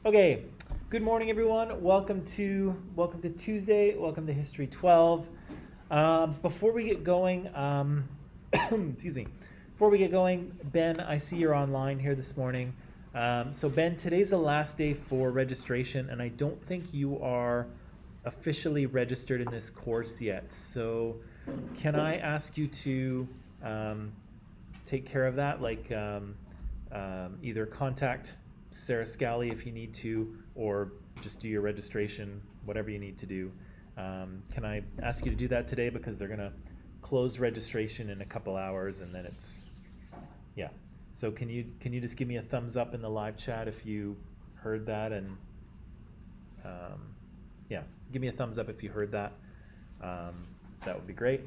Okay, good morning, everyone. Welcome to Tuesday. Welcome to History 12. Before we get going, excuse me. Before we get going, Ben, I see you're online here this morning. So Ben, today's the last day for registration, and I don't think you are officially registered in this course yet. So, can I ask you to take care of that? Either contact Sarah Scally if you need to, or just do your registration, whatever you need to do. Can I ask you to do that today, because they're gonna close registration in a couple hours, and then yeah. So can you just give me a thumbs up in the live chat if you heard that, and yeah, give me a thumbs up if you heard that. That would be great.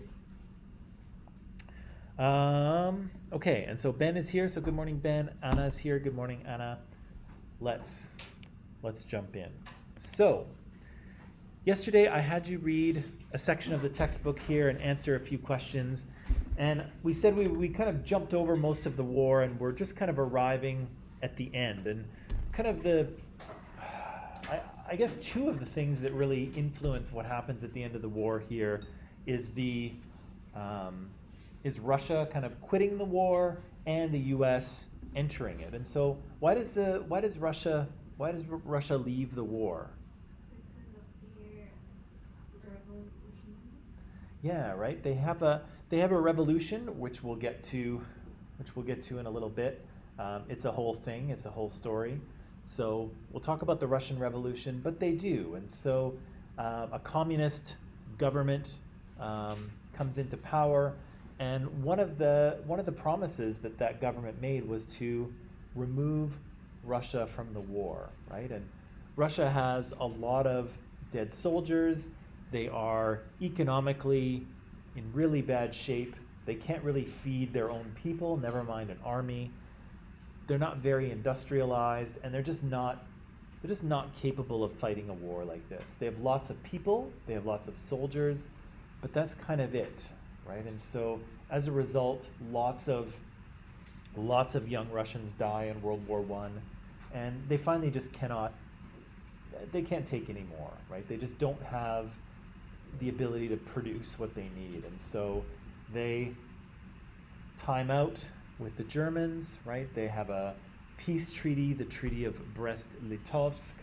Okay, and so Ben is here, so good morning, Ben. Anna is here, good morning, Anna. Let's jump in. So, yesterday I had you read a section of the textbook here and answer a few questions, and we said we kind of jumped over most of the war, and we're just kind of arriving at the end, and kind of I guess two of the things that really influence what happens at the end of the war here is is Russia kind of quitting the war and the U.S. entering it. And so why does Russia leave the war? Yeah, right. They have a revolution, which we'll get to in a little bit. It's a whole thing. It's a whole story. So we'll talk about the Russian Revolution, but they do. And so a communist government comes into power, and one of the promises that government made was to remove Russia from the war, right? And Russia has a lot of dead soldiers. They are economically in really bad shape. They can't really feed their own people, never mind an army. They're not very industrialized, and they're just not capable of fighting a war like this. They have lots of people, they have lots of soldiers, but that's kind of it, right? And so as a result, lots of young Russians die in World War I, and they finally just can't take any more, right? They just don't have the ability to produce what they need, and so they time out with the Germans, right? They have a peace treaty, the Treaty of Brest-Litovsk.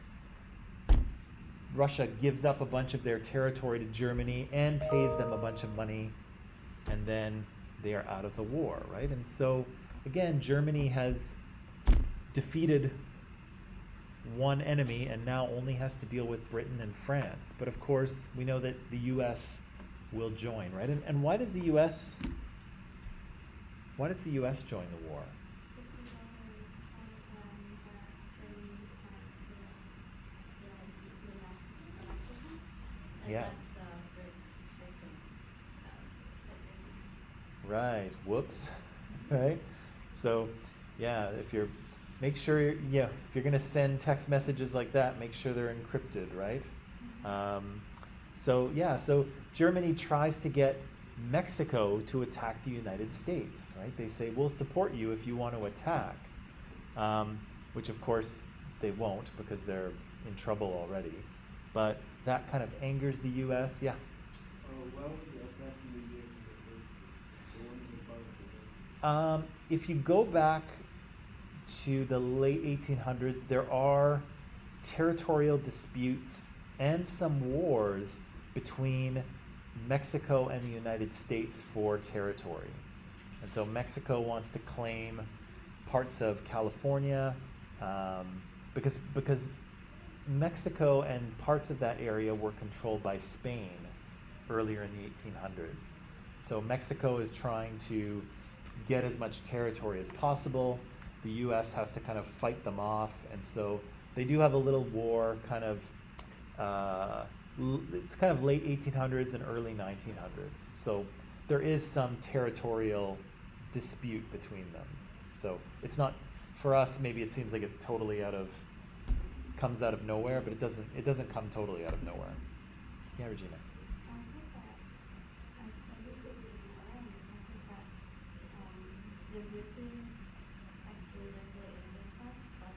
Russia gives up a bunch of their territory to Germany and pays them a bunch of money, and then they are out of the war, right? And so, again, Germany has defeated one enemy and now only has to deal with Britain and France. But of course, we know that the U.S. will join, right? And why does the U.S. join the war? Yeah. Right. Whoops. Right. So, yeah. If you're going to send text messages like that, make sure they're encrypted, right? So Germany tries to get Mexico to attack the United States, right? They say, we'll support you if you want to attack, which of course they won't, because they're in trouble already. But that kind of angers the U.S. Yeah. If you go back to the late 1800s, there are territorial disputes and some wars between Mexico and the United States for territory. And so Mexico wants to claim parts of California, because Mexico and parts of that area were controlled by Spain earlier in the 1800s. So Mexico is trying to get as much territory as possible. The U.S. has to kind of fight them off, and so they do have a little war, kind of it's kind of late 1800s and early 1900s. So there is some territorial dispute between them. So it's not, for us, maybe it seems like it's totally comes out of nowhere, but it doesn't come totally out of nowhere. Yeah, Regina. The British accidentally intercept, but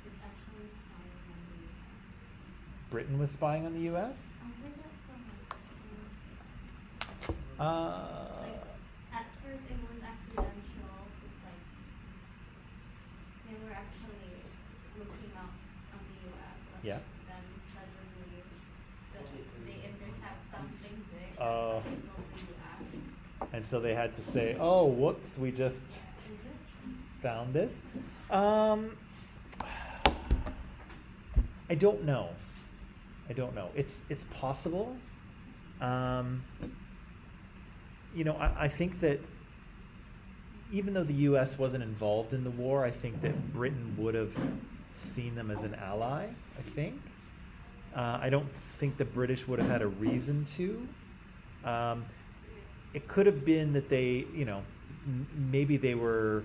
it's actually spying on Britain was spying on the U.S.? I heard that from like at first it was accidental. It's like they were actually looking out on the U.S. But Yeah. then suddenly they intercept something big. Oh. That's why they told the U.S. And so they had to say, "Oh, whoops, we just Is it? found this." I don't know. It's possible. I think that even though the U.S. wasn't involved in the war, I think that Britain would have seen them as an ally. I think. I don't think the British would have had a reason to. It could have been that they, maybe they were.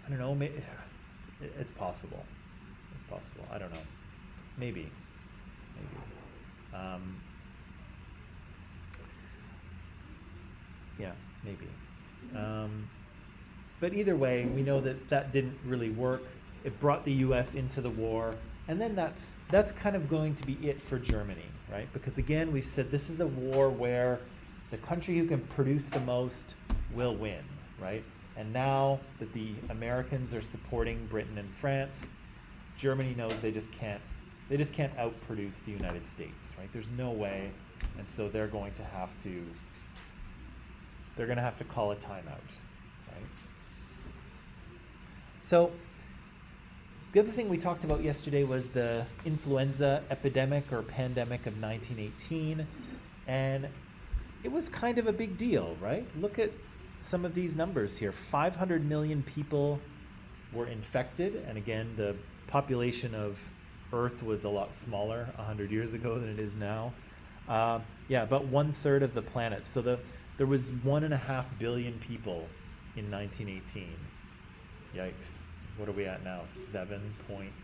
I don't know. It's possible. It's possible. I don't know. Maybe. Yeah, maybe. But either way, we know that didn't really work. It brought the U.S. into the war, and then that's kind of going to be it for Germany, right? Because again, we've said this is a war where the country who can produce the most will win, right? And now that the Americans are supporting Britain and France, Germany knows they just can't outproduce the United States, right? There's no way, and so they're going to have to call a timeout, right? So the other thing we talked about yesterday was the influenza epidemic or pandemic of 1918, and it was kind of a big deal, right? Look at some of these numbers here. 500 million people were infected, and again, the population of Earth was a lot smaller 100 years ago than it is now. About 1/3 of the planet. So there was 1.5 billion people in 1918. Yikes. What are we at now? 7 point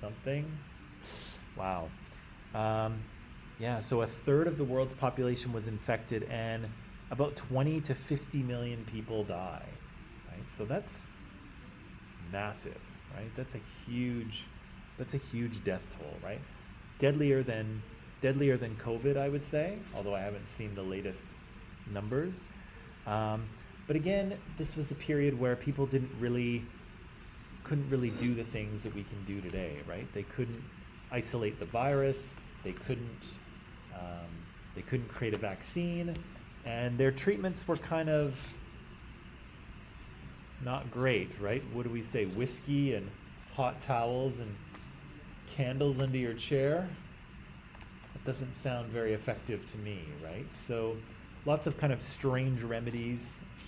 something? Wow. So 1/3 of the world's population was infected, and about 20 to 50 million people die, right? So that's massive, right? That's a huge death toll, right? Deadlier than COVID, I would say, although I haven't seen the latest numbers. But again, this was a period where people couldn't really do the things that we can do today, right? They couldn't isolate the virus. They couldn't create a vaccine, and their treatments were kind of not great, right? What do we say? Whiskey and hot towels and candles under your chair? That doesn't sound very effective to me, right? So lots of kind of strange remedies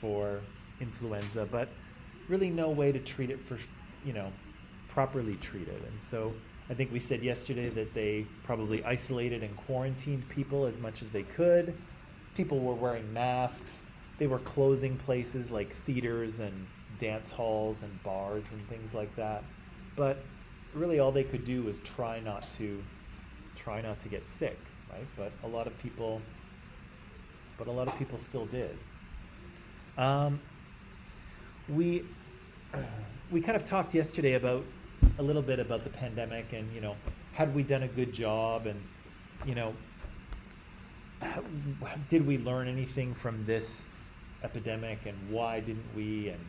for influenza, but really no way to treat it properly treat it. And so I think we said yesterday that they probably isolated and quarantined people as much as they could. People were wearing masks. They were closing places like theaters and dance halls and bars and things like that. But really all they could do was try not to get sick, right? But a lot of people still did. We kind of talked yesterday a little bit about the pandemic, and had we done a good job, and did we learn anything from this epidemic, and why didn't we? And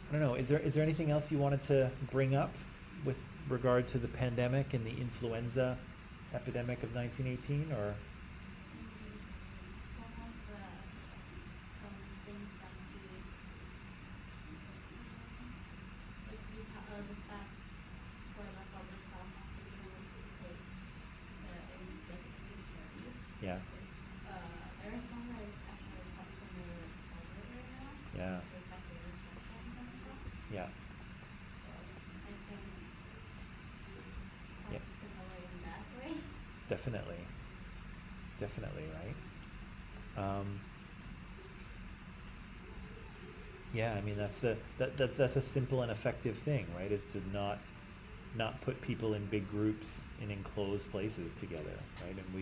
I don't know, is there anything else you wanted to bring up with regard to the pandemic and the influenza epidemic of 1918, or? Some of the things that the steps for the public health official take in this history. Yeah. Arizona is actually vaccinated with COVID right now. Yeah. With like the restrictions and stuff. Yeah. So I think Yeah. similar in that way. Definitely, right? Yeah, I mean that's a simple and effective thing, right? Is to not put people in big groups in enclosed places together, right? And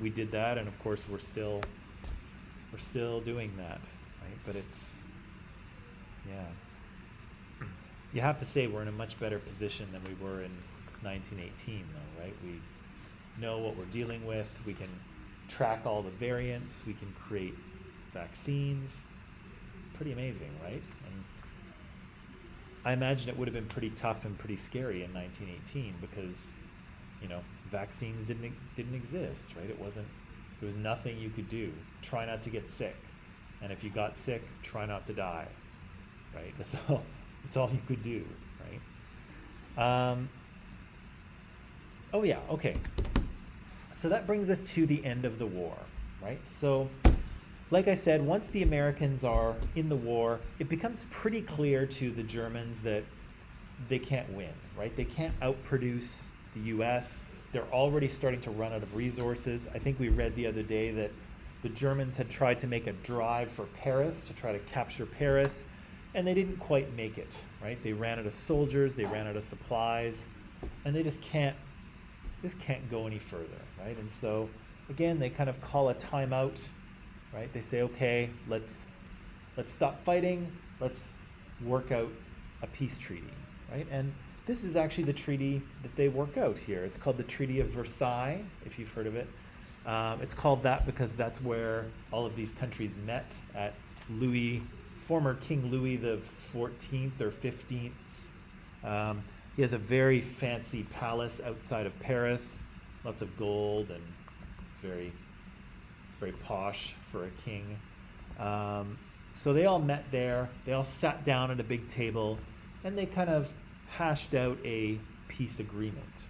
we did that, and of course we're still doing that, right? But it's you have to say we're in a much better position than we were in 1918, though, right? We know what we're dealing with. We can track all the variants. We can create vaccines. Pretty amazing, right? And I imagine it would have been pretty tough and pretty scary in 1918 because, you know, vaccines didn't exist, right? There was nothing you could do. Try not to get sick. And if you got sick, try not to die, right? That's all you could do, right? Oh yeah, okay. So that brings us to the end of the war, right? So, like I said, once the Americans are in the war, it becomes pretty clear to the Germans that they can't win, right? They can't outproduce the US. They're already starting to run out of resources. I think we read the other day that the Germans had tried to make a drive for Paris, to try to capture Paris, and they didn't quite make it, right? They ran out of soldiers, they ran out of supplies, and they just can't go any further, right? And so, again, they kind of call a timeout, right? They say, okay, let's stop fighting, let's work out a peace treaty, right? And this is actually the treaty that they work out here. It's called the Treaty of Versailles, if you've heard of it. It's called that because that's where all of these countries met at former King Louis the 14th or 15th. He has a very fancy palace outside of Paris, lots of gold, and it's very posh for a king. So they all met there. They all sat down at a big table, and they kind of hashed out a peace agreement.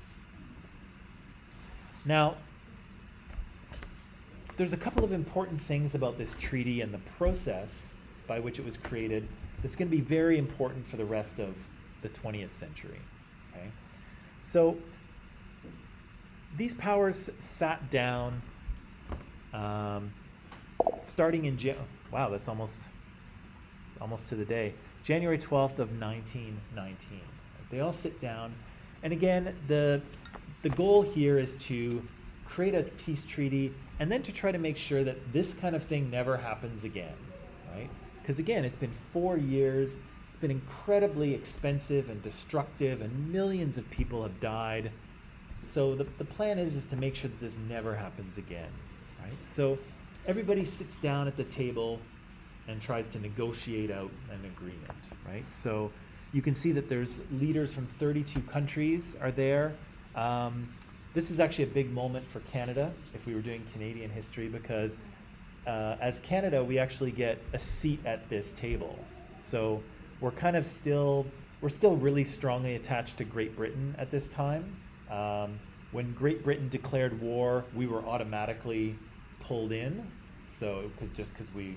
Now, there's a couple of important things about this treaty and the process by which it was created that's going to be very important for the rest of the 20th century. Okay? So these powers sat down starting in wow, that's almost to the day, January 12th of 1919. They all sit down, and again, the goal here is to create a peace treaty and then to try to make sure that this kind of thing never happens again, right? Because again, it's been 4 years, it's been incredibly expensive and destructive, and millions of people have died. So the plan is to make sure that this never happens again, right? So everybody sits down at the table and tries to negotiate out an agreement, right? So you can see that there's leaders from 32 countries are there. This is actually a big moment for Canada, if we were doing Canadian history, because as Canada, we actually get a seat at this table. So we're still really strongly attached to Great Britain at this time. When Great Britain declared war, we were automatically pulled in, so because we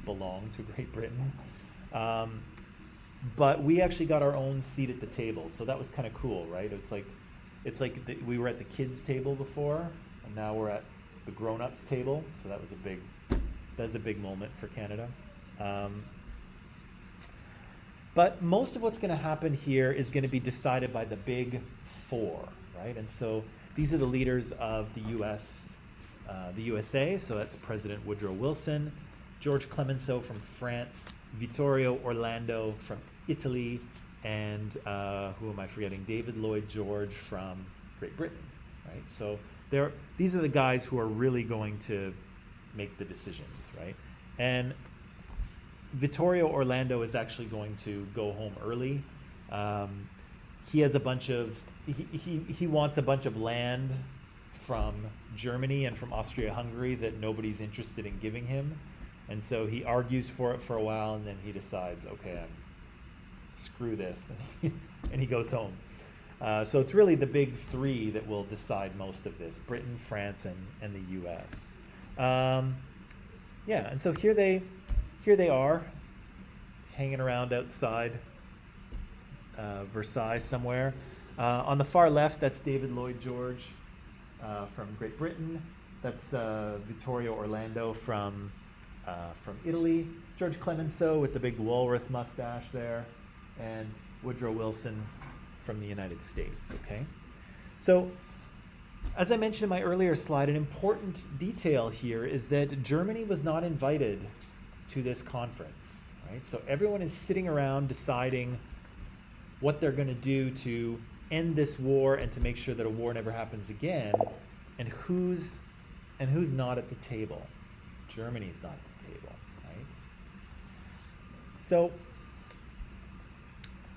belong to Great Britain. But we actually got our own seat at the table, so that was kind of cool, right? It's like we were at the kids' table before, and now we're at the grown-ups table. So that was a big moment for Canada. But most of what's going to happen here is going to be decided by the big four, right? And so these are the leaders of the USA. So that's President Woodrow Wilson, George Clemenceau from France, Vittorio Orlando from Italy, and who am I forgetting? David Lloyd George from Great Britain, right? So these are the guys who are really going to make the decisions, right? And Vittorio Orlando is actually going to go home early. He has he wants a bunch of land from Germany and from Austria-Hungary that nobody's interested in giving him. And so he argues for it for a while, and then he decides, okay, screw this, and he goes home. So it's really the big three that will decide most of this: Britain, France, and the U.S. Yeah, and so here they are, hanging around outside Versailles somewhere. On the far left, that's David Lloyd George from Great Britain. That's Vittorio Orlando from Italy. George Clemenceau with the big walrus mustache there, and Woodrow Wilson from the United States, okay? So, as I mentioned in my earlier slide, an important detail here is that Germany was not invited to this conference, right? So everyone is sitting around deciding what they're going to do to end this war and to make sure that a war never happens again, and who's not at the table. Germany's not at the table, right? So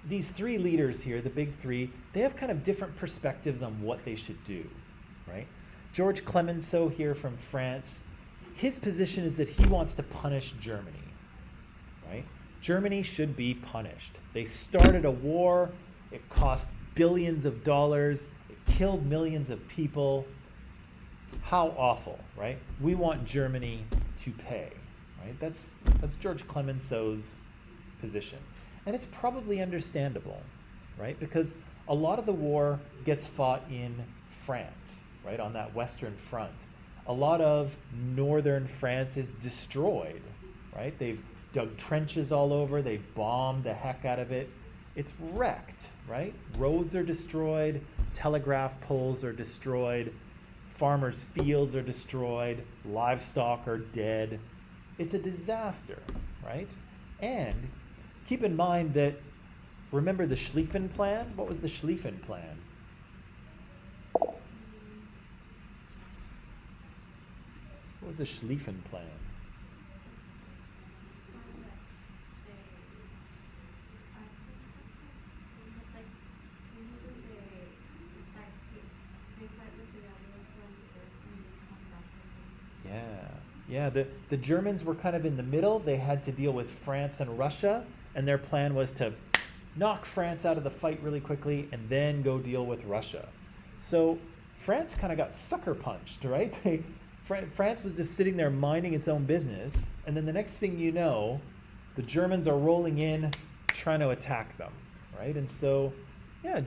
these three leaders here, the big three, they have kind of different perspectives on what they should do, right? George Clemenceau here from France, his position is that he wants to punish Germany, right? Germany should be punished. They started a war, it cost billions of dollars, it killed millions of people. How awful, right? We want Germany to pay, right? That's George Clemenceau's position. And it's probably understandable, right? Because a lot of the war gets fought in France, right? On that Western front. A lot of northern France is destroyed, right? They've dug trenches all over, they've bombed the heck out of it. It's wrecked, right? Roads are destroyed, telegraph poles are destroyed, farmers' fields are destroyed, livestock are dead. It's a disaster, right? And keep in mind that, remember the Schlieffen Plan? What was the Schlieffen Plan? What was the Schlieffen Plan? Yeah, the Germans were kind of in the middle. They had to deal with France and Russia, and their plan was to knock France out of the fight really quickly and then go deal with Russia. So France kind of got sucker punched, right? France was just sitting there minding its own business, and then the next thing you know, the Germans are rolling in trying to attack them, right? And so, yeah,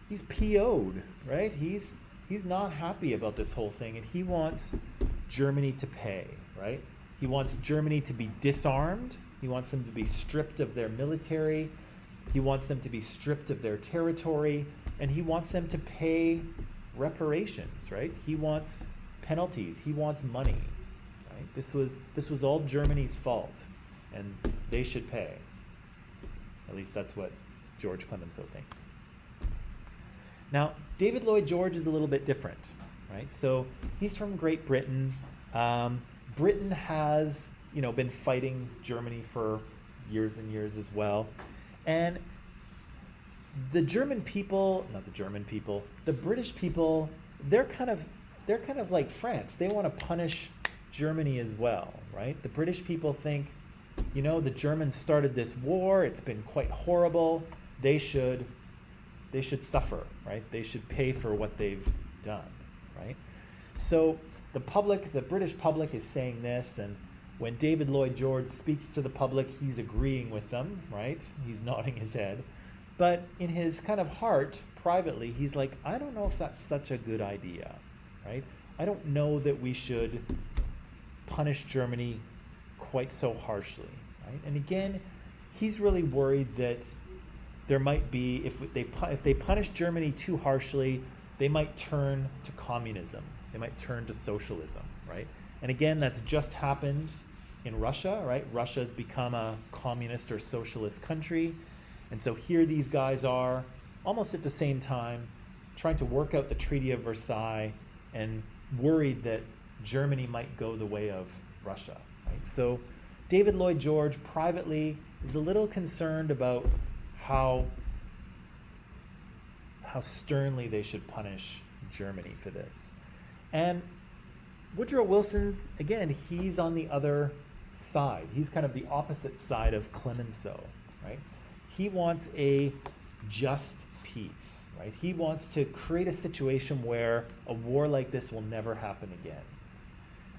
he's PO'd, right? He's not happy about this whole thing, and he wants Germany to pay, right? He wants Germany to be disarmed. He wants them to be stripped of their military. He wants them to be stripped of their territory, and he wants them to pay reparations, right? He wants penalties. He wants money, right? This was all Germany's fault, and they should pay. At least that's what George Clemenceau thinks. Now, David Lloyd George is a little bit different, right? So he's from Great Britain. Britain has, been fighting Germany for years and years as well. And the British people, they're kind of like France. They want to punish Germany as well, right? The British people think, the Germans started this war. It's been quite horrible. They should suffer, right? They should pay for what they've done, right? So the British public is saying this, and when David Lloyd George speaks to the public, he's agreeing with them, right? He's nodding his head. But in his kind of heart, privately, he's like, I don't know if that's such a good idea, right? I don't know that we should punish Germany quite so harshly, right? And again, he's really worried that there might be, if they punish Germany too harshly, they might turn to communism. They might turn to socialism, right? And again, that's just happened in Russia, right? Russia's become a communist or socialist country. And so here these guys are, almost at the same time, trying to work out the Treaty of Versailles and worried that Germany might go the way of Russia, right? So David Lloyd George privately is a little concerned about how sternly they should punish Germany for this. And Woodrow Wilson, again, he's on the other side. He's kind of the opposite side of Clemenceau, right? He wants a just peace, right? He wants to create a situation where a war like this will never happen again.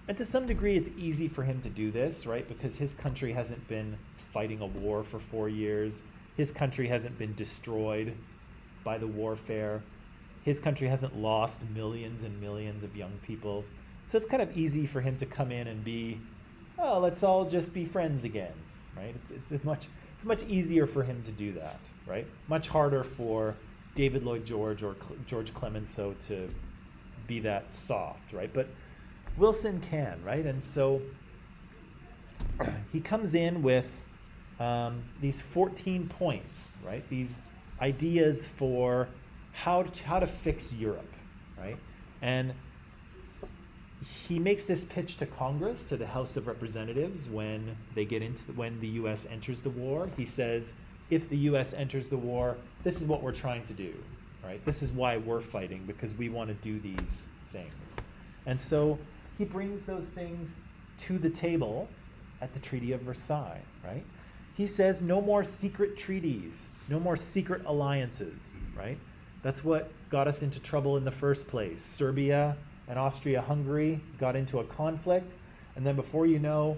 And to some degree, it's easy for him to do this, right? Because his country hasn't been fighting a war for 4 years. His country hasn't been destroyed by the warfare. His country hasn't lost millions and millions of young people. So it's kind of easy for him to come in and be, oh, let's all just be friends again, right? It's much easier for him to do that, right? Much harder for David Lloyd George or George Clemenceau to be that soft, right? But Wilson can, right? And so he comes in with these 14 points, right? These ideas for how to fix Europe, right? And he makes this pitch to Congress, to the House of Representatives, when the U.S. enters the war. He says, if the U.S. enters the war, this is what we're trying to do, right? This is why we're fighting, because we want to do these things. And so he brings those things to the table at the Treaty of Versailles, right? He says no more secret treaties, no more secret alliances, right? That's what got us into trouble in the first place. Serbia and Austria-Hungary got into a conflict, and then before you know,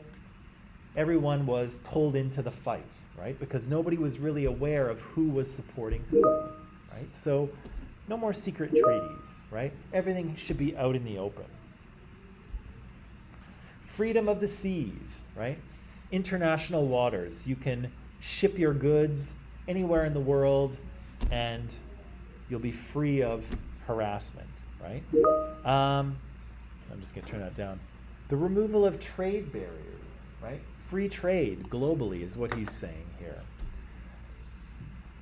everyone was pulled into the fight, right? Because nobody was really aware of who was supporting who, right? So no more secret treaties, right? Everything should be out in the open. Freedom of the seas, right? International waters. You can ship your goods anywhere in the world and you'll be free of harassment, right? I'm just going to turn that down. The removal of trade barriers, right? Free trade globally is what he's saying here.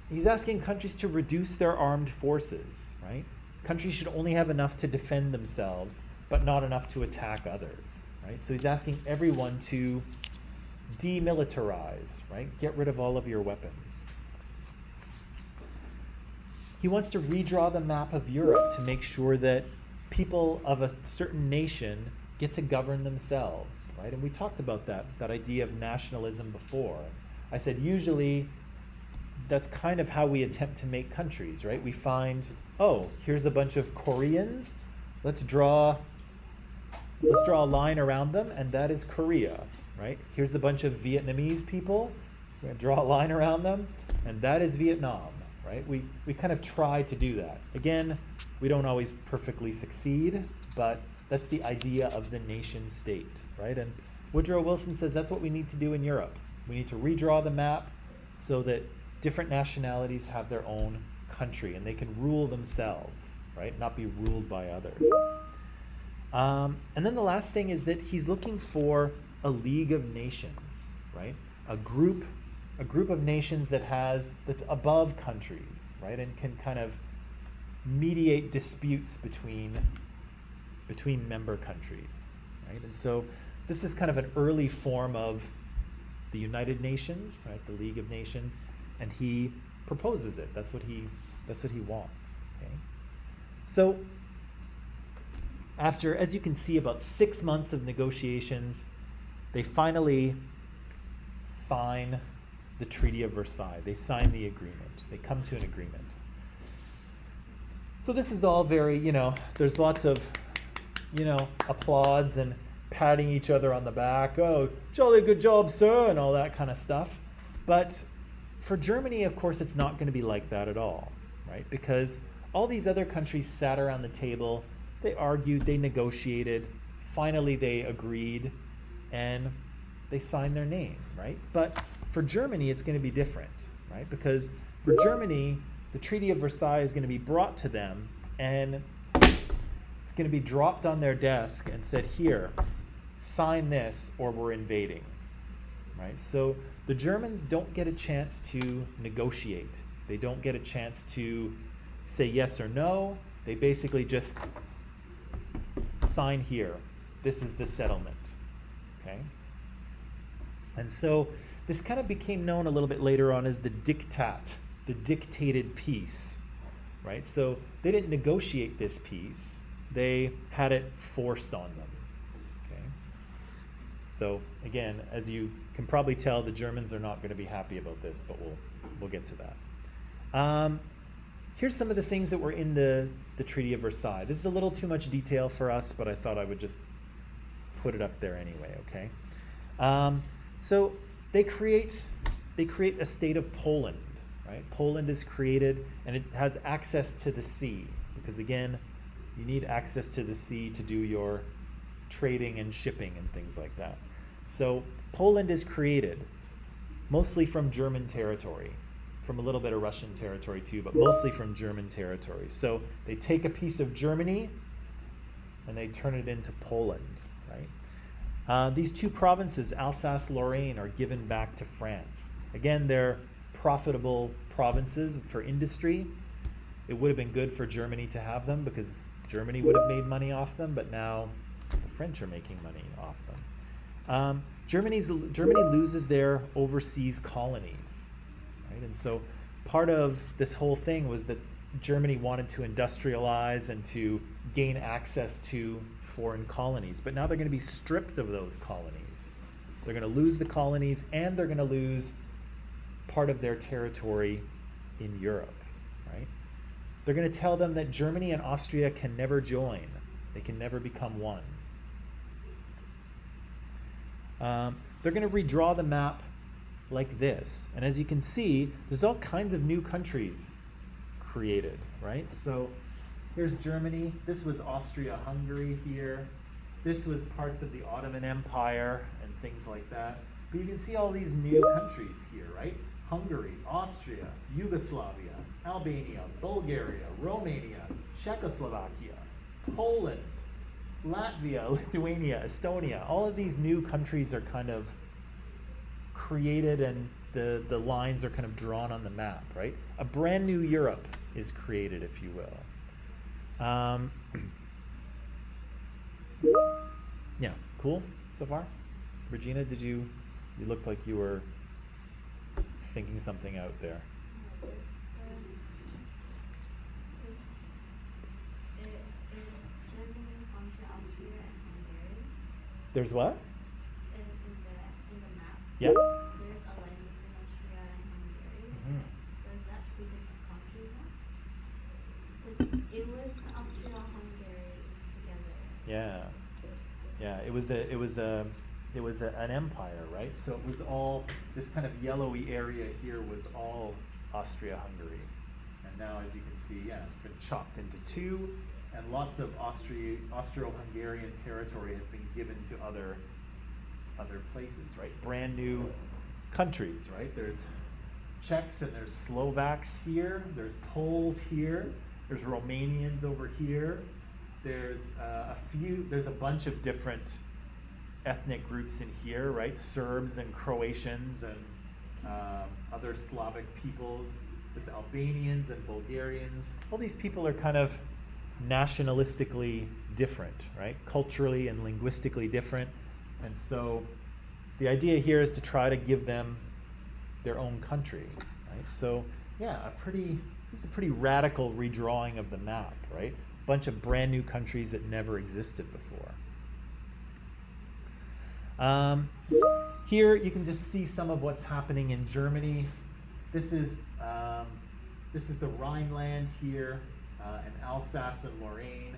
He's asking countries to reduce their armed forces, right? Countries should only have enough to defend themselves, but not enough to attack others, right? So he's asking everyone to demilitarize, right? Get rid of all of your weapons. He wants to redraw the map of Europe to make sure that people of a certain nation get to govern themselves, right? And we talked about that idea of nationalism before. I said usually that's kind of how we attempt to make countries, right? We find, oh, here's a bunch of Koreans. Let's draw a line around them, and that is Korea, right? Here's a bunch of Vietnamese people. We're going to draw a line around them, and that is Vietnam, right? We kind of try to do that. Again, we don't always perfectly succeed, but that's the idea of the nation state, right? And Woodrow Wilson says that's what we need to do in Europe. We need to redraw the map so that different nationalities have their own country and they can rule themselves, right? Not be ruled by others. And then the last thing is that he's looking for a League of Nations, right? A group of nations that's above countries, right? And can kind of mediate disputes between member countries, right? And so this is kind of an early form of the United Nations, right? The League of Nations, and he proposes it. That's what he wants. Okay. So after, as you can see, about 6 months of negotiations, they finally sign the Treaty of Versailles. They sign the agreement. They come to an agreement. So this is all very, there's lots of, applauds and patting each other on the back. Oh, jolly good job, sir, and all that kind of stuff. But for Germany, of course, it's not going to be like that at all, right? Because all these other countries sat around the table, they argued, they negotiated, finally they agreed, and they signed their name, right? But for Germany, it's going to be different, right? Because for Germany, the Treaty of Versailles is going to be brought to them, and it's going to be dropped on their desk and said, here, sign this or we're invading, right? So the Germans don't get a chance to negotiate. They don't get a chance to say yes or no. They basically just sign here. This is the settlement, okay? And so this kind of became known a little bit later on as the diktat, the dictated peace, right? So they didn't negotiate this peace. They had it forced on them, okay? So again, as you can probably tell, the Germans are not going to be happy about this, but we'll get to that. Here's some of the things that were in the Treaty of Versailles. This is a little too much detail for us, but I thought I would just put it up there anyway, okay? So they create a state of Poland, right? Poland is created, and it has access to the sea, because again, you need access to the sea to do your trading and shipping and things like that. So Poland is created mostly from German territory, from a little bit of Russian territory too, but mostly from German territory. So they take a piece of Germany and they turn it into Poland, right? These two provinces, Alsace-Lorraine, are given back to France. Again, they're profitable provinces for industry. It would have been good for Germany to have them because Germany would have made money off them, but now the French are making money off them. Germany loses their overseas colonies, right? And so part of this whole thing was that Germany wanted to industrialize and to gain access to foreign colonies, but now they're going to be stripped of those colonies. They're going to lose the colonies, and they're going to lose part of their territory in Europe, right? They're going to tell them that Germany and Austria can never join. They can never become one. They're going to redraw the map like this. And as you can see, there's all kinds of new countries created, right? So here's Germany. This was Austria-Hungary here. This was parts of the Ottoman Empire and things like that. But you can see all these new countries here, right? Hungary, Austria, Yugoslavia, Albania, Bulgaria, Romania, Czechoslovakia, Poland, Latvia, Lithuania, Estonia. All of these new countries are kind of created, and the lines are kind of drawn on the map, right? A brand new Europe is created, if you will. Yeah, cool so far? Regina, you looked like you were thinking something out there. There's what? In the map. Yeah. There's a line between Austria and Hungary. Mm-hmm. So is that two different countries now? 'Cause it was Austria-Hungary together. Yeah. It was an empire, right? So it was all this kind of yellowy area here was all Austria-Hungary, and now, as you can see, it's been chopped into two, and lots of Austro-Hungarian territory has been given to other places, right? Brand new countries, right? There's Czechs and there's Slovaks here. There's Poles here. There's Romanians over here. There's a bunch of different ethnic groups in here, right? Serbs and Croatians and other Slavic peoples. There's Albanians and Bulgarians. All these people are kind of nationalistically different, right? Culturally and linguistically different. And so the idea here is to try to give them their own country, right? So this is a pretty radical redrawing of the map, right? A bunch of brand new countries that never existed before. Here you can just see some of what's happening in Germany. This is the Rhineland here, and Alsace and Lorraine.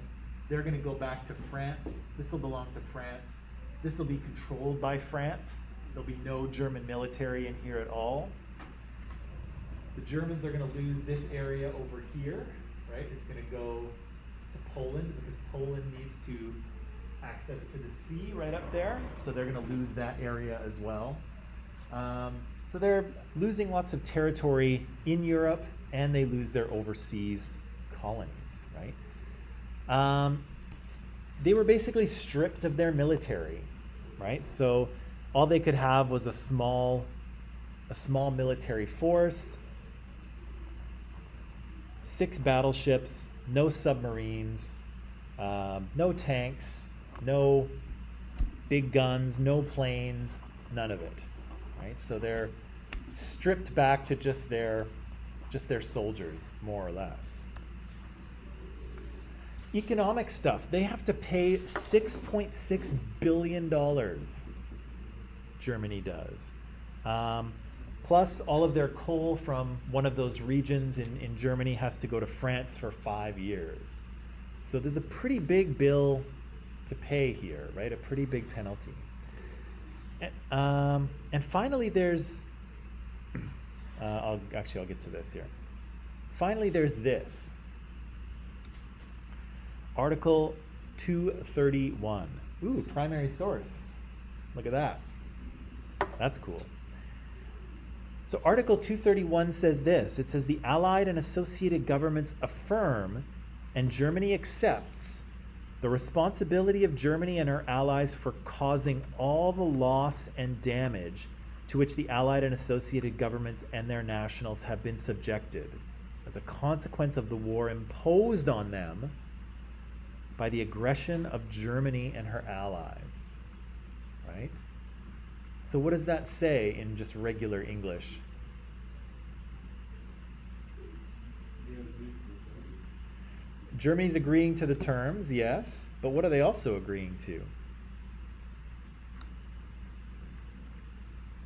They're going to go back to France. This will belong to France. This will be controlled by France. There'll be no German military in here at all. The Germans are going to lose this area over here, right? It's going to go to Poland because Poland needs to access to the sea right up there, so they're going to lose that area as well. So they're losing lots of territory in Europe, and they lose their overseas colonies, right? They were basically stripped of their military, right? So all they could have was a small military force, 6 battleships, no submarines, no tanks, no big guns, no planes, none of it, right? So they're stripped back to just their soldiers, more or less. Economic stuff. They have to pay $6.6 billion, Germany does. Plus, all of their coal from one of those regions in Germany has to go to France for 5 years. So there's a pretty big bill to pay here, right? A pretty big penalty. And finally, there's... I'll get to this here. Finally, there's this. Article 231. Ooh, primary source. Look at that. That's cool. So Article 231 says this. It says the Allied and associated governments affirm, and Germany accepts, the responsibility of Germany and her allies for causing all the loss and damage to which the Allied and associated governments and their nationals have been subjected as a consequence of the war imposed on them by the aggression of Germany and her allies. Right? So what does that say in just regular English? Germany's agreeing to the terms, yes, but what are they also agreeing to?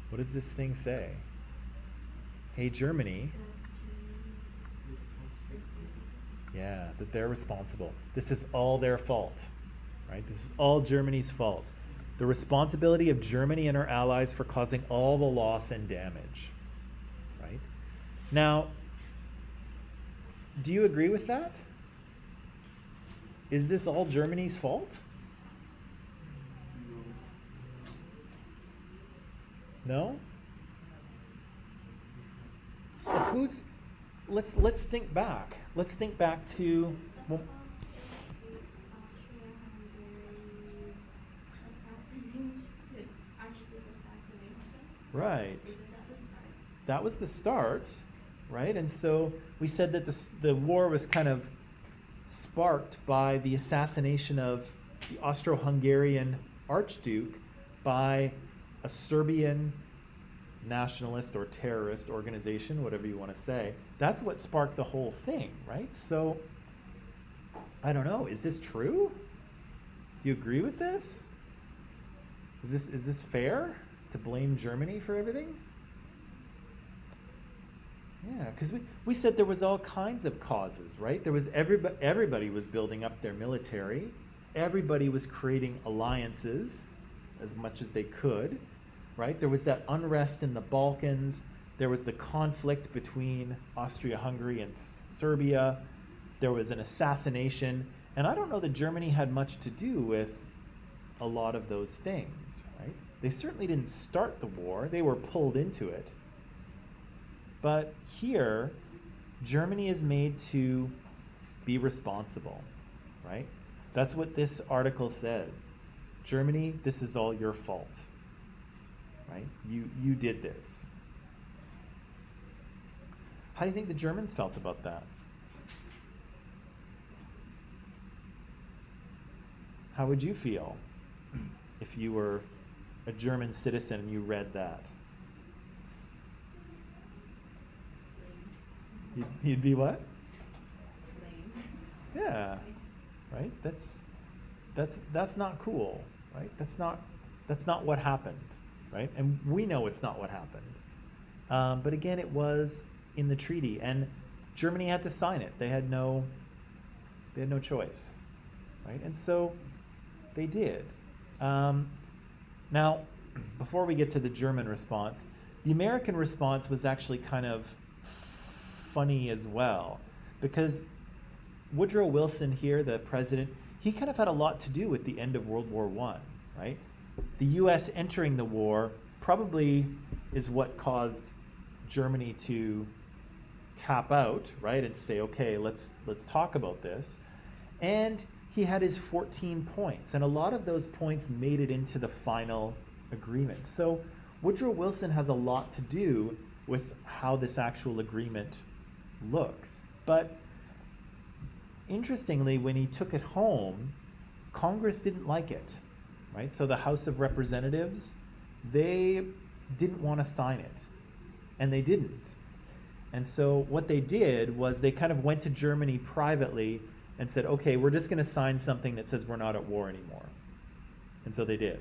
What does this thing say? Hey, Germany. Yeah, that they're responsible. This is all their fault, right? This is all Germany's fault. The responsibility of Germany and her allies for causing all the loss and damage, right? Now, do you agree with that? Is this all Germany's fault? No? Let's think back. Let's think back to right. That was the start, right? And so we said that the war was kind of sparked by the assassination of the Austro-Hungarian Archduke by a Serbian nationalist or terrorist organization, whatever you want to say. That's what sparked the whole thing, right? So, I don't know, is this true? Do you agree with this? Is this fair to blame Germany for everything? Yeah, because we said there was all kinds of causes, right? There was everybody was building up their military. Everybody was creating alliances as much as they could, right? There was that unrest in the Balkans. There was the conflict between Austria-Hungary and Serbia. There was an assassination. And I don't know that Germany had much to do with a lot of those things, right? They certainly didn't start the war. They were pulled into it. But here, Germany is made to be responsible, right? That's what this article says. Germany, this is all your fault, right? You did this. How do you think the Germans felt about that? How would you feel if you were a German citizen and you read that? You'd be what? Yeah, right. That's not cool, right? That's not what happened, right? And we know it's not what happened. But again, it was in the treaty, and Germany had to sign it. They had no choice, right? And so they did. Now, before we get to the German response, the American response was actually kind of funny as well, because Woodrow Wilson here, the president, he kind of had a lot to do with the end of World War I, right? The U.S. entering the war probably is what caused Germany to tap out, right, and say, okay, let's talk about this. And he had his 14 points, and a lot of those points made it into the final agreement. So Woodrow Wilson has a lot to do with how this actual agreement looks. But interestingly, when he took it home, Congress didn't like it, right? So the House of Representatives, they didn't want to sign it, and they didn't. And so what they did was they kind of went to Germany privately and said, okay, we're just going to sign something that says we're not at war anymore. And so they did.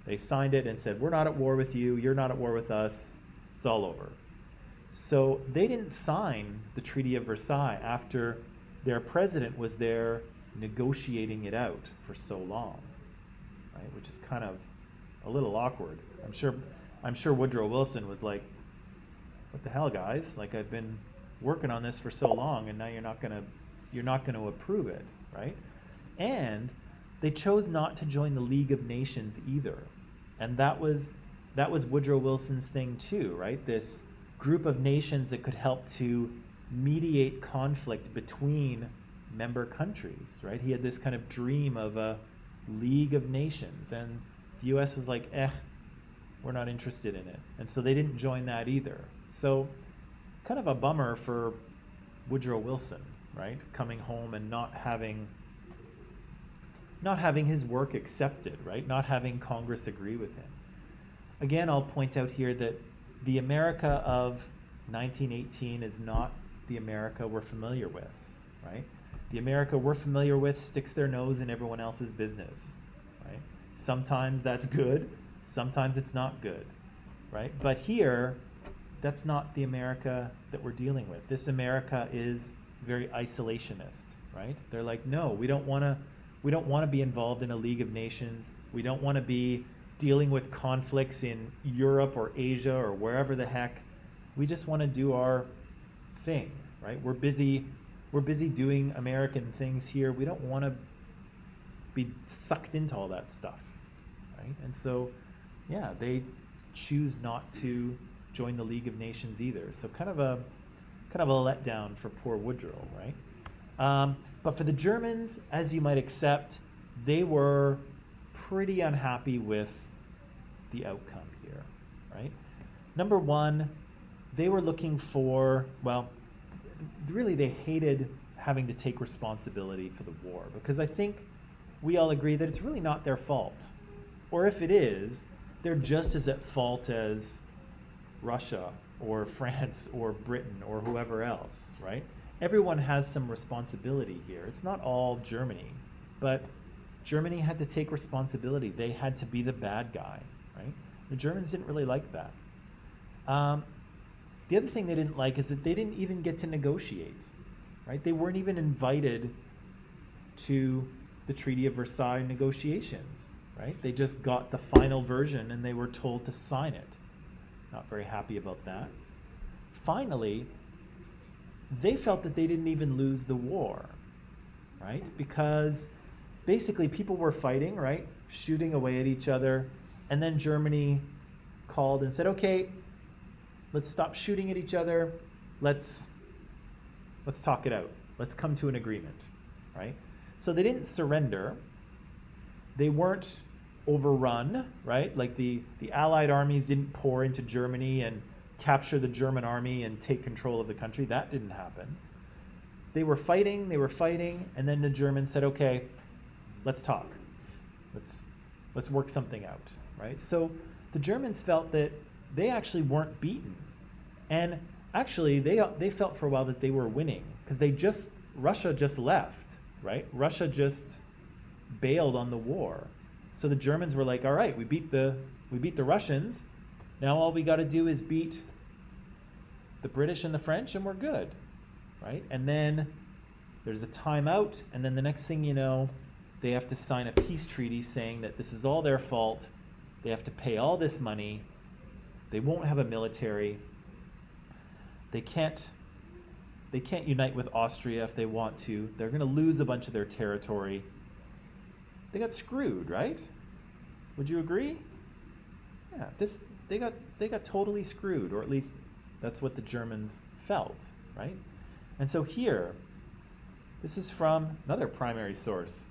They signed it and said, we're not at war with you, you're not at war with us, it's all over. So they didn't sign the Treaty of Versailles after their president was there negotiating it out for so long, right? Which is kind of a little awkward. I'm sure Woodrow Wilson was like, what the hell, guys? Like, I've been working on this for so long, and now you're not gonna approve it, right? And they chose not to join the League of Nations either. And that was Woodrow Wilson's thing too, right? This group of nations that could help to mediate conflict between member countries, right? He had this kind of dream of a League of Nations, and the US was like, we're not interested in it. And so they didn't join that either. So kind of a bummer for Woodrow Wilson, right? Coming home and not having his work accepted, right? Not having Congress agree with him. Again, I'll point out here that the America of 1918 is not the America we're familiar with, right? The America we're familiar with sticks their nose in everyone else's business, right? Sometimes that's good, sometimes it's not good, right? But here, that's not the America that we're dealing with. This America is very isolationist, right? They're like, no, we don't want to be involved in a League of Nations. We don't want to be dealing with conflicts in Europe or Asia or wherever the heck. We just want to do our thing, right? We're busy doing American things here. We don't want to be sucked into all that stuff, right? And so, yeah, they choose not to join the League of Nations either. So kind of a letdown for poor Woodrow, right? But for the Germans, as you might accept, they were pretty unhappy with the outcome here, right? Number one, they were looking for, well, really they hated having to take responsibility for the war, because I think we all agree that it's really not their fault. Or if it is, they're just as at fault as Russia or France or Britain or whoever else, right? Everyone has some responsibility here. It's not all Germany, but Germany had to take responsibility. They had to be the bad guy, right? The Germans didn't really like that. The other thing they didn't like is that they didn't even get to negotiate, right? They weren't even invited to the Treaty of Versailles negotiations, right? They just got the final version and they were told to sign it. Not very happy about that. Finally, they felt that they didn't even lose the war, right? Because basically people were fighting, right? Shooting away at each other. And then Germany called and said, okay, let's stop shooting at each other. Let's talk it out. Let's come to an agreement, right? So they didn't surrender. They weren't overrun, right? Like the Allied armies didn't pour into Germany and capture the German army and take control of the country. That didn't happen. They were fighting, and then the Germans said, okay, let's talk. Let's work something out, right? So the Germans felt that they actually weren't beaten. And actually, they felt for a while that they were winning, because Russia just left, right? Russia just bailed on the war. So the Germans were like, all right, we beat the Russians. Now all we got to do is beat the British and the French, and we're good, right? And then there's a timeout, and then the next thing you know, they have to sign a peace treaty saying that this is all their fault. They have to pay all this money. They won't have a military. They can't unite with Austria if they want to. They're going to lose a bunch of their territory. They got screwed, right? Would you agree? Yeah, they got totally screwed, or at least that's what the Germans felt, right? And so here, this is from another primary source.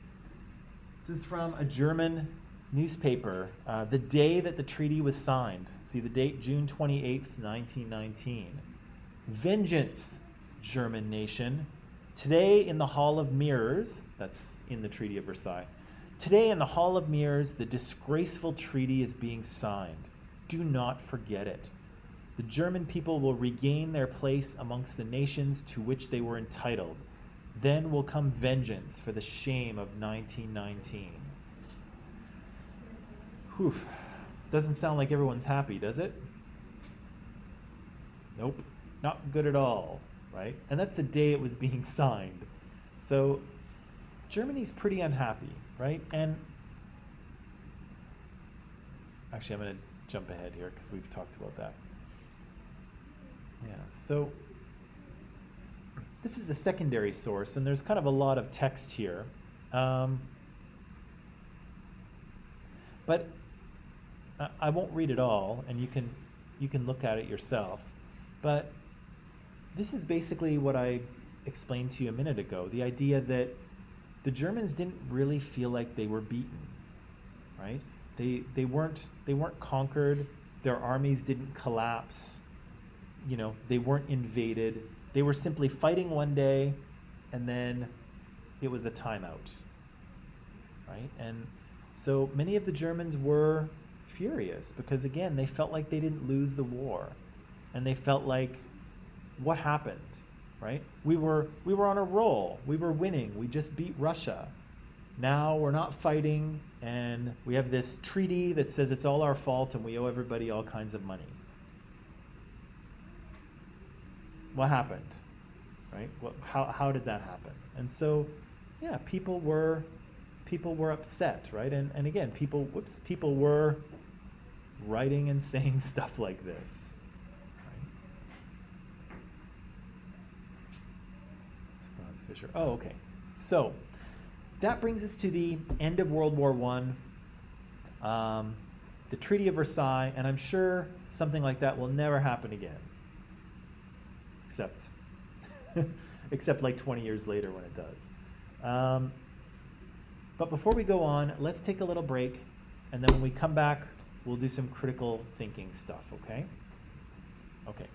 This is from a German newspaper, the day that the treaty was signed. See the date, June 28th, 1919. Vengeance, German nation. Today in the Hall of Mirrors, that's in the Treaty of Versailles. Today in the Hall of Mirrors, the disgraceful treaty is being signed. Do not forget it. The German people will regain their place amongst the nations to which they were entitled. Then will come vengeance for the shame of 1919. Whew. Doesn't sound like everyone's happy, does it? Nope. Not good at all, right? And that's the day it was being signed. So Germany's pretty unhappy, right? And actually, I'm going to jump ahead here because we've talked about that. Yeah, so this is the secondary source, and there's kind of a lot of text here. But I won't read it all, and you can look at it yourself. But this is basically what I explained to you a minute ago, the idea that the Germans didn't really feel like they were beaten, right? They weren't conquered. Their armies didn't collapse. You know, they weren't invaded. They were simply fighting one day, and then it was a timeout, right? And so many of the Germans were furious because, again, they felt like they didn't lose the war, and they felt like, what happened, right? We were on a roll. We were winning. We just beat Russia. Now we're not fighting, and we have this treaty that says it's all our fault, and we owe everybody all kinds of money. What happened, right? How did that happen? And so, yeah, people were upset, right? And again, people were writing and saying stuff like this, right? It's Franz Fischer. Oh, okay. So that brings us to the end of World War I, the Treaty of Versailles, and I'm sure something like that will never happen again. Except like 20 years later when it does. But before we go on, let's take a little break, and then when we come back, we'll do some critical thinking stuff, okay? Okay.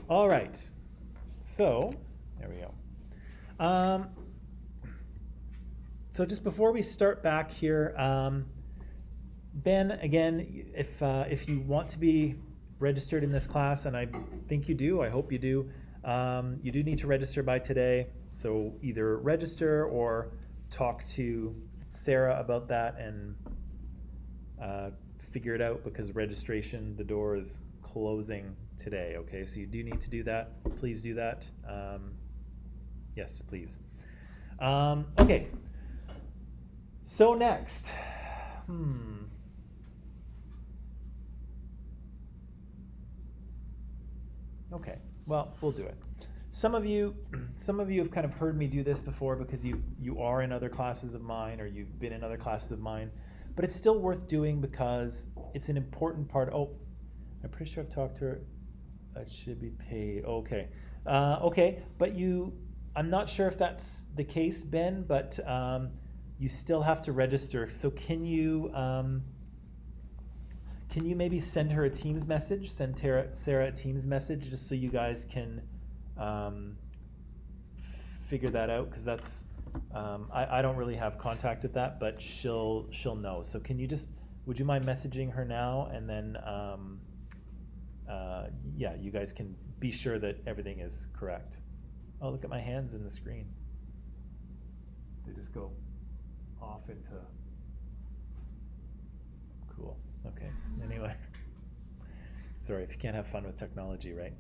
All right. So, there we go. So just before we start back here, Ben, again, if you want to be registered in this class, and I think you do, I hope you do need to register by today. So either register or talk to Sarah about that and figure it out, because registration, the door is closing today. Okay, so you do need to do that. Please do that. Yes, please. Okay. So next, Okay, well, we'll do it. Some of you have kind of heard me do this before because you are in other classes of mine, or you've been in other classes of mine, but it's still worth doing because it's an important part. Oh, I'm pretty sure I've talked to her. It should be paid. Okay, okay, but I'm not sure if that's the case, Ben, but you still have to register. So can you maybe send her a Teams message? Send Sarah a Teams message just so you guys can figure that out, because that's I don't really have contact with that, but she'll know. So would you mind messaging her now, and then yeah, you guys can be sure that everything is correct. Oh, look at my hands in the screen. They just go off into cool. Okay. Anyway, sorry if you can't have fun with technology, right?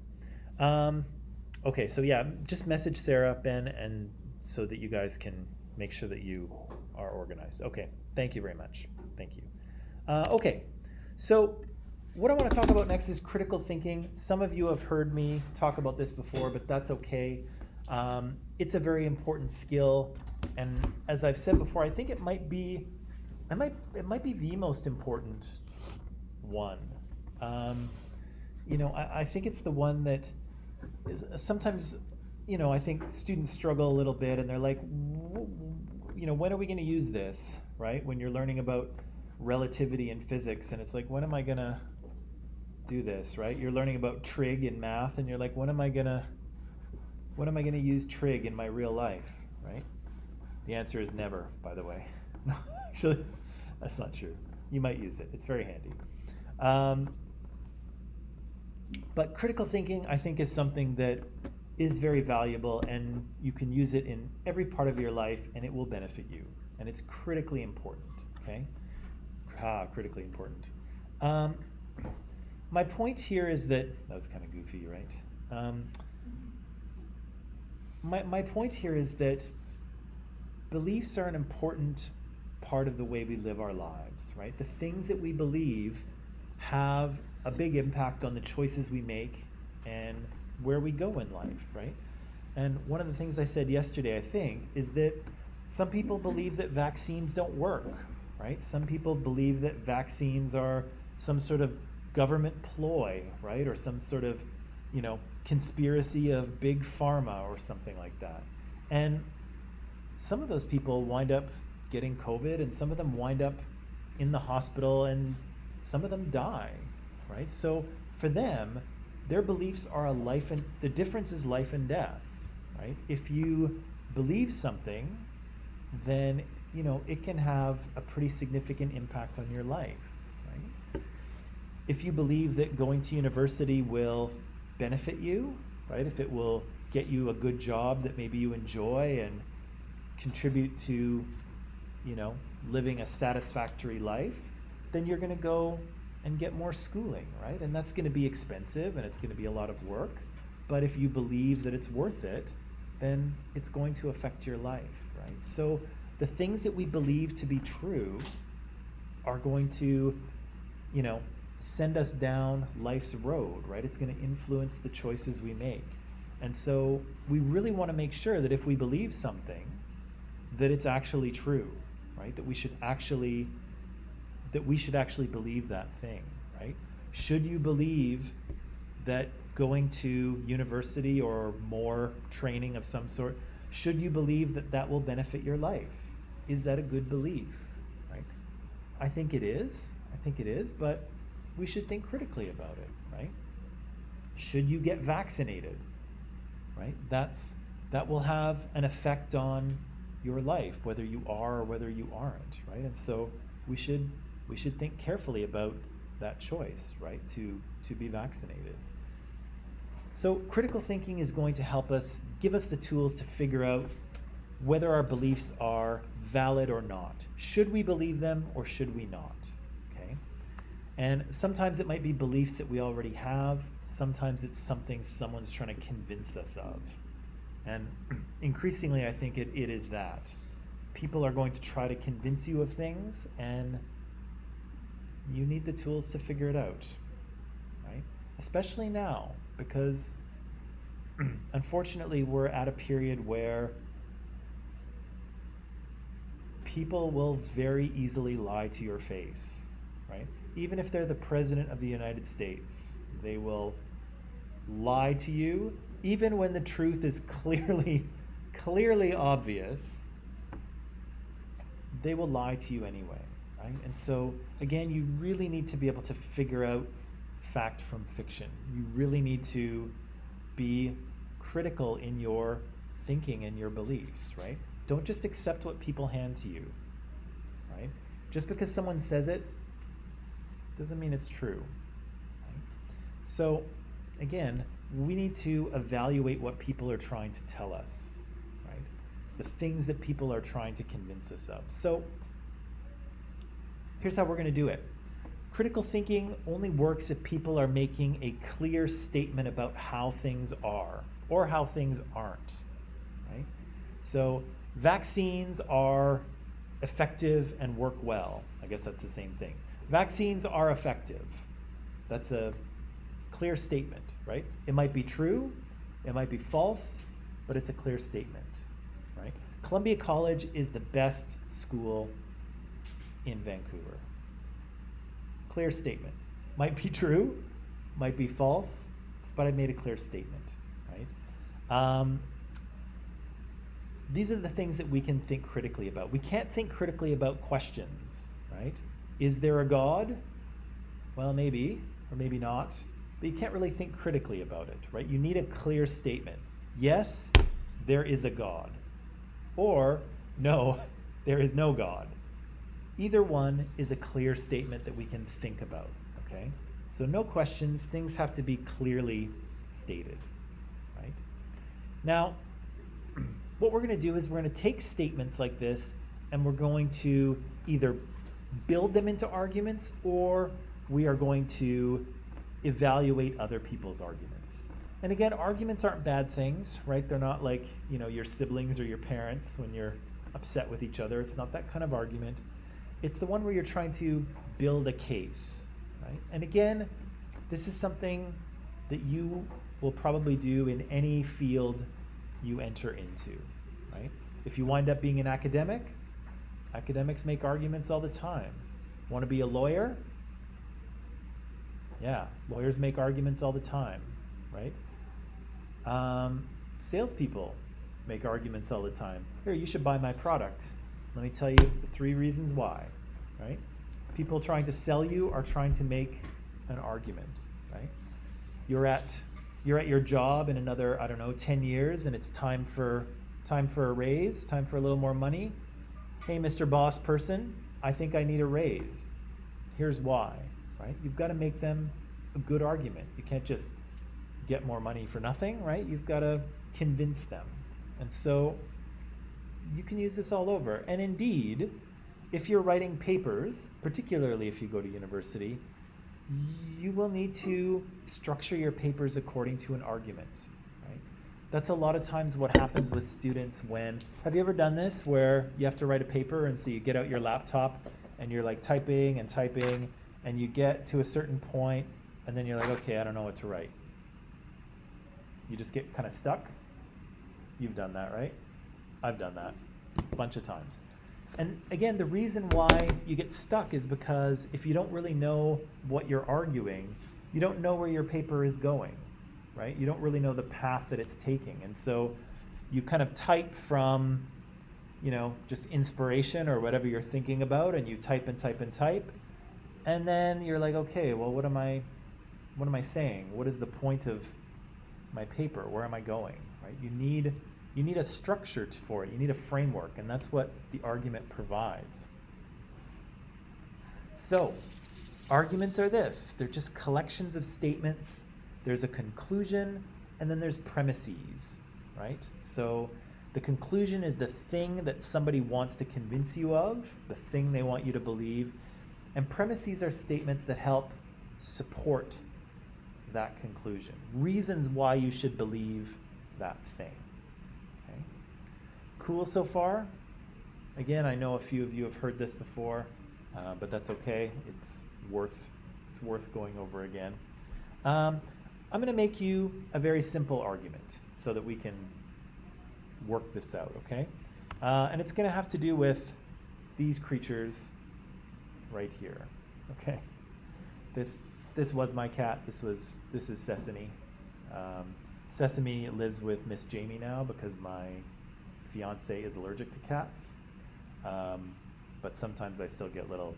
Okay, so yeah, just message Sarah, Ben, and so that you guys can make sure that you are organized. Okay, thank you very much. Thank you. Okay, so what I want to talk about next is critical thinking. Some of you have heard me talk about this before, but that's okay. It's a very important skill, and as I've said before, I think it might be the most important one. I think it's the one that is sometimes, I think students struggle a little bit, and they're like, when are we going to use this, right? When you're learning about relativity in physics, and it's like, when am I going to do this, right? You're learning about trig in math, and you're like, when am I going to use trig in my real life, right? The answer is never, by the way. No, actually, that's not true. You might use it. It's very handy. But critical thinking, I think, is something that is very valuable, and you can use it in every part of your life, and it will benefit you. And it's critically important, okay? Critically important. My point here is that was kind of goofy, right? My point here is that beliefs are an important part of the way we live our lives, right? The things that we believe have a big impact on the choices we make and where we go in life, right? And one of the things I said yesterday, I think, is that some people believe that vaccines don't work, right? Some people believe that vaccines are some sort of government ploy, right? Or some sort of, conspiracy of big pharma or something like that. And some of those people wind up getting COVID, and some of them wind up in the hospital, and some of them die, right? So for them, their beliefs are the difference is life and death, right? If you believe something, then, it can have a pretty significant impact on your life, right? If you believe that going to university will benefit you, right? If it will get you a good job that maybe you enjoy and contribute to, living a satisfactory life, then you're going to go and get more schooling, right? And that's going to be expensive, and it's going to be a lot of work. But if you believe that it's worth it, then it's going to affect your life, right? So the things that we believe to be true are going to, send us down life's road, right? It's going to influence the choices we make. And so we really want to make sure that if we believe something, that it's actually true, right? That we should actually believe that thing, right? Should you believe that going to university or more training of some sort, should you believe that that will benefit your life? Is that a good belief, right? I think it is, but we should think critically about it, right? should you get vaccinated, right? That will have an effect on your life, whether you are or whether you aren't, right? And so we should think carefully about that choice, right? To be vaccinated. So critical thinking is going to help us, give us the tools to figure out whether our beliefs are valid or not. Should we believe them or should we not? Okay? And sometimes it might be beliefs that we already have. Sometimes it's something someone's trying to convince us of. And increasingly, I think it is that. People are going to try to convince you of things, and you need the tools to figure it out, right? Especially now, because unfortunately, we're at a period where people will very easily lie to your face, right? Even if they're the President of the United States, they will lie to you, even when the truth is clearly obvious. They will lie to you anyway, right? And so, again, you really need to be able to figure out fact from fiction. You really need to be critical in your thinking and your beliefs, right? Don't just accept what people hand to you, right? Just because someone says it doesn't mean it's true, right? So, again, we need to evaluate what people are trying to tell us, right? The things that people are trying to convince us of. So, here's how we're going to do it. Critical thinking only works if people are making a clear statement about how things are or how things aren't, right? So, vaccines are effective and work well. I guess that's the same thing. Vaccines are effective. That's a clear statement, right? It might be true, it might be false, but it's a clear statement, right? Columbia College is the best school in Vancouver. Clear statement. Might be true, might be false, but I made a clear statement, right? These are the things that we can think critically about. We can't think critically about questions, right? Is there a God? Well, maybe, or maybe not. But you can't really think critically about it, right? You need a clear statement. Yes, there is a God. Or, no, there is no God. Either one is a clear statement that we can think about, okay? So no questions, things have to be clearly stated, right? Now, what we're going to do is we're going to take statements like this and we're going to either build them into arguments or we are going to evaluate other people's arguments. And again, arguments aren't bad things, right? They're not like, your siblings or your parents when you're upset with each other. It's not that kind of argument. It's the one where you're trying to build a case, right? And again, this is something that you will probably do in any field you enter into, right? If you wind up being an academic, academics make arguments all the time. Want to be a lawyer? Yeah, lawyers make arguments all the time, right? Salespeople make arguments all the time. Here, you should buy my product. Let me tell you the 3 reasons why, right? People trying to sell you are trying to make an argument, right? You're at your job in another, 10 years, and it's time for a raise, time for a little more money. Hey, Mr. Boss person, I think I need a raise. Here's why, right? You've got to make them a good argument. You can't just get more money for nothing, right? You've got to convince them. And so you can use this all over. And indeed, if you're writing papers, particularly if you go to university, you will need to structure your papers according to an argument, right? That's a lot of times what happens with students when, have you ever done this where you have to write a paper and so you get out your laptop and you're like typing and you get to a certain point and then you're like, okay, I don't know what to write. You just get kind of stuck. You've done that, right? I've done that a bunch of times. And again, the reason why you get stuck is because if you don't really know what you're arguing, you don't know where your paper is going, right? You don't really know the path that it's taking. And so you kind of type from, just inspiration or whatever you're thinking about, and you type and type and type. And then you're like, okay, well, what am I what am I saying? What is the point of my paper? Where am I going? Right? You need a structure for it. You need a framework, and that's what the argument provides. So, arguments are this. They're just collections of statements. There's a conclusion, and then there's premises, right? So the conclusion is the thing that somebody wants to convince you of, the thing they want you to believe, and premises are statements that help support that conclusion. Reasons why you should believe that thing. Okay? Cool so far? Again, I know a few of you have heard this before, but that's okay. It's worth going over again. I'm going to make you a very simple argument so that we can work this out, okay? And it's going to have to do with these creatures right here, okay? This was my cat. This is Sesame. Sesame lives with Miss Jamie now because my fiance is allergic to cats. But sometimes I still get little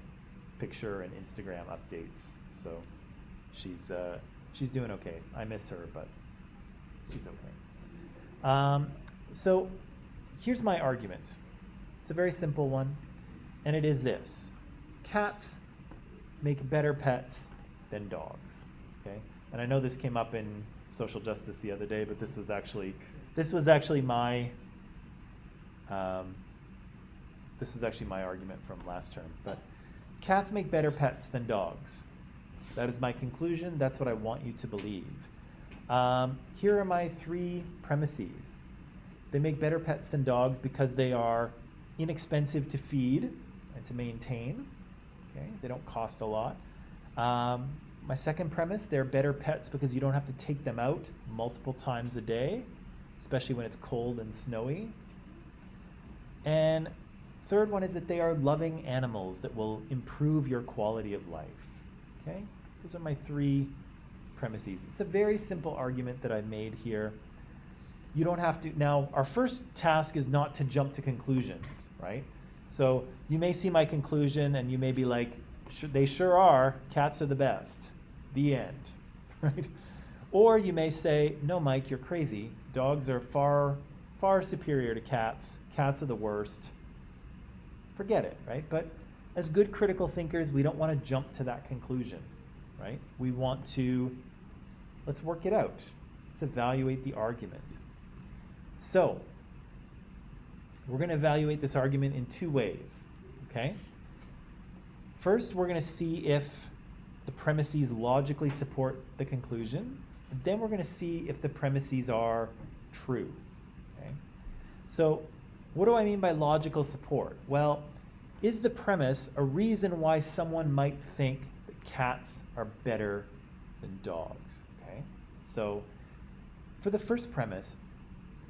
picture and Instagram updates. So she's doing okay. I miss her, but she's okay. So here's my argument. It's a very simple one, and it is this. Cats make better pets than dogs, okay? And I know this came up in social justice the other day, but this was actually my argument from last term. But cats make better pets than dogs. That is my conclusion. That's what I want you to believe. Here are my three premises. They make better pets than dogs because they are inexpensive to feed and to maintain. Okay? They don't cost a lot. My second premise, they're better pets because you don't have to take them out multiple times a day, especially when it's cold and snowy. And third one is that they are loving animals that will improve your quality of life. Okay? Those are my three premises. It's a very simple argument that I made here. You don't have to. Now, our first task is not to jump to conclusions, right? So you may see my conclusion and you may be like, they sure are, cats are the best. The end, right? Or you may say, no, Mike, you're crazy. Dogs are far, far superior to cats. Cats are the worst. Forget it, right? But as good critical thinkers, we don't want to jump to that conclusion, right? We want to, let's work it out. Let's evaluate the argument. So, we're going to evaluate this argument in two ways, okay? First, we're going to see if the premises logically support the conclusion. And then we're going to see if the premises are true, okay? So, what do I mean by logical support? Well, is the premise a reason why someone might think that cats are better than dogs, okay? So, for the first premise,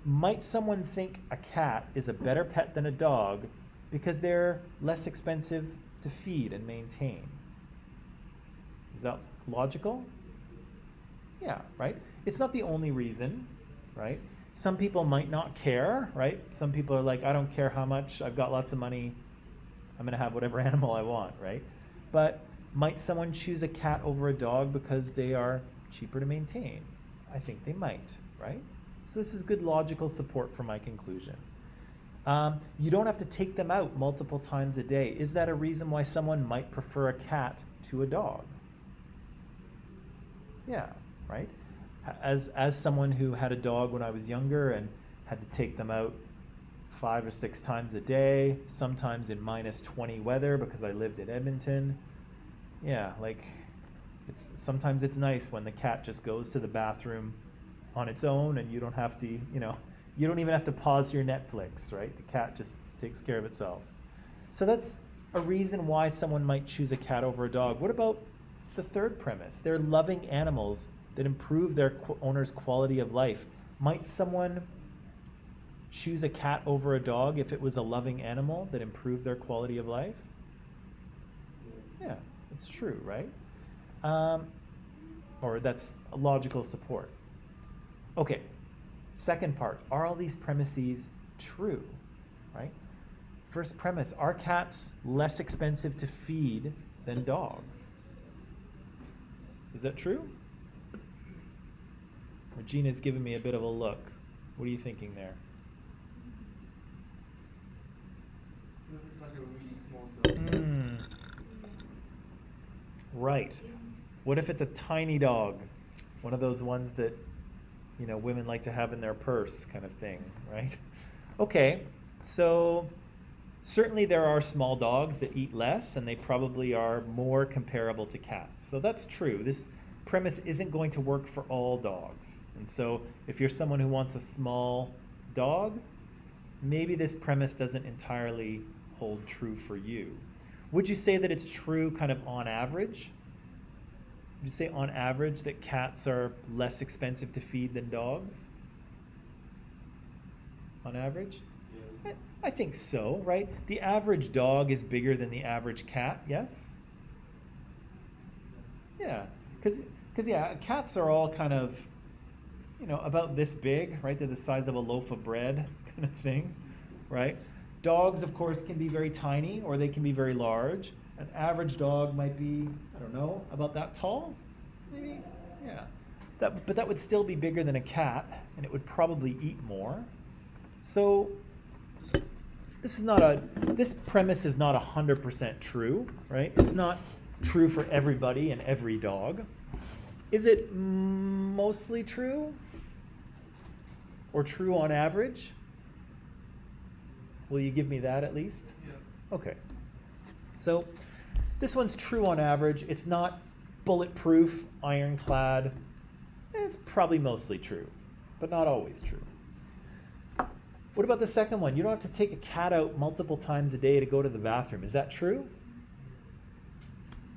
might someone think a cat is a better pet than a dog because they're less expensive to feed and maintain? Is that logical? Yeah, right? It's not the only reason, right? Some people might not care, right? Some people are like, I don't care how much, I've got lots of money, I'm going to have whatever animal I want, right? But might someone choose a cat over a dog because they are cheaper to maintain? I think they might, right? So this is good logical support for my conclusion. You don't have to take them out multiple times a day. Is that a reason why someone might prefer a cat to a dog? Yeah, right? As someone who had a dog when I was younger and had to take them out 5 or 6 times a day, sometimes in -20 weather because I lived in Edmonton. Yeah, like sometimes it's nice when the cat just goes to the bathroom on its own and you don't have to, you don't even have to pause your Netflix, right? The cat just takes care of itself. So that's a reason why someone might choose a cat over a dog. What about the third premise? They're loving animals that improve their owner's quality of life. Might someone choose a cat over a dog if it was a loving animal that improved their quality of life? Yeah, it's true, right? Or that's a logical support. Okay, second part, are all these premises true, right? First premise, are cats less expensive to feed than dogs? Is that true? Regina's giving me a bit of a look. What are you thinking there? What if it's like a really small dog? Right. What if it's a tiny dog? One of those ones that, women like to have in their purse kind of thing, right? Okay, so certainly there are small dogs that eat less, and they probably are more comparable to cats. So that's true. This premise isn't going to work for all dogs. And so if you're someone who wants a small dog, maybe this premise doesn't entirely hold true for you. Would you say that it's true kind of on average? Would you say on average that cats are less expensive to feed than dogs? On average? Yeah. I think so, right? The average dog is bigger than the average cat, yes? Yeah, because cats are all kind of, about this big, right? They're the size of a loaf of bread kind of thing, right? Dogs, of course, can be very tiny or they can be very large. An average dog might be, I don't know, about that tall, maybe? Yeah. But that would still be bigger than a cat, and it would probably eat more. So this premise is not 100% true, right? It's not true for everybody and every dog. Is it mostly true? Or true on average? Will you give me that at least? Yeah. Okay. So this one's true on average. It's not bulletproof, ironclad. It's probably mostly true, but not always true. What about the second one? You don't have to take a cat out multiple times a day to go to the bathroom. Is that true?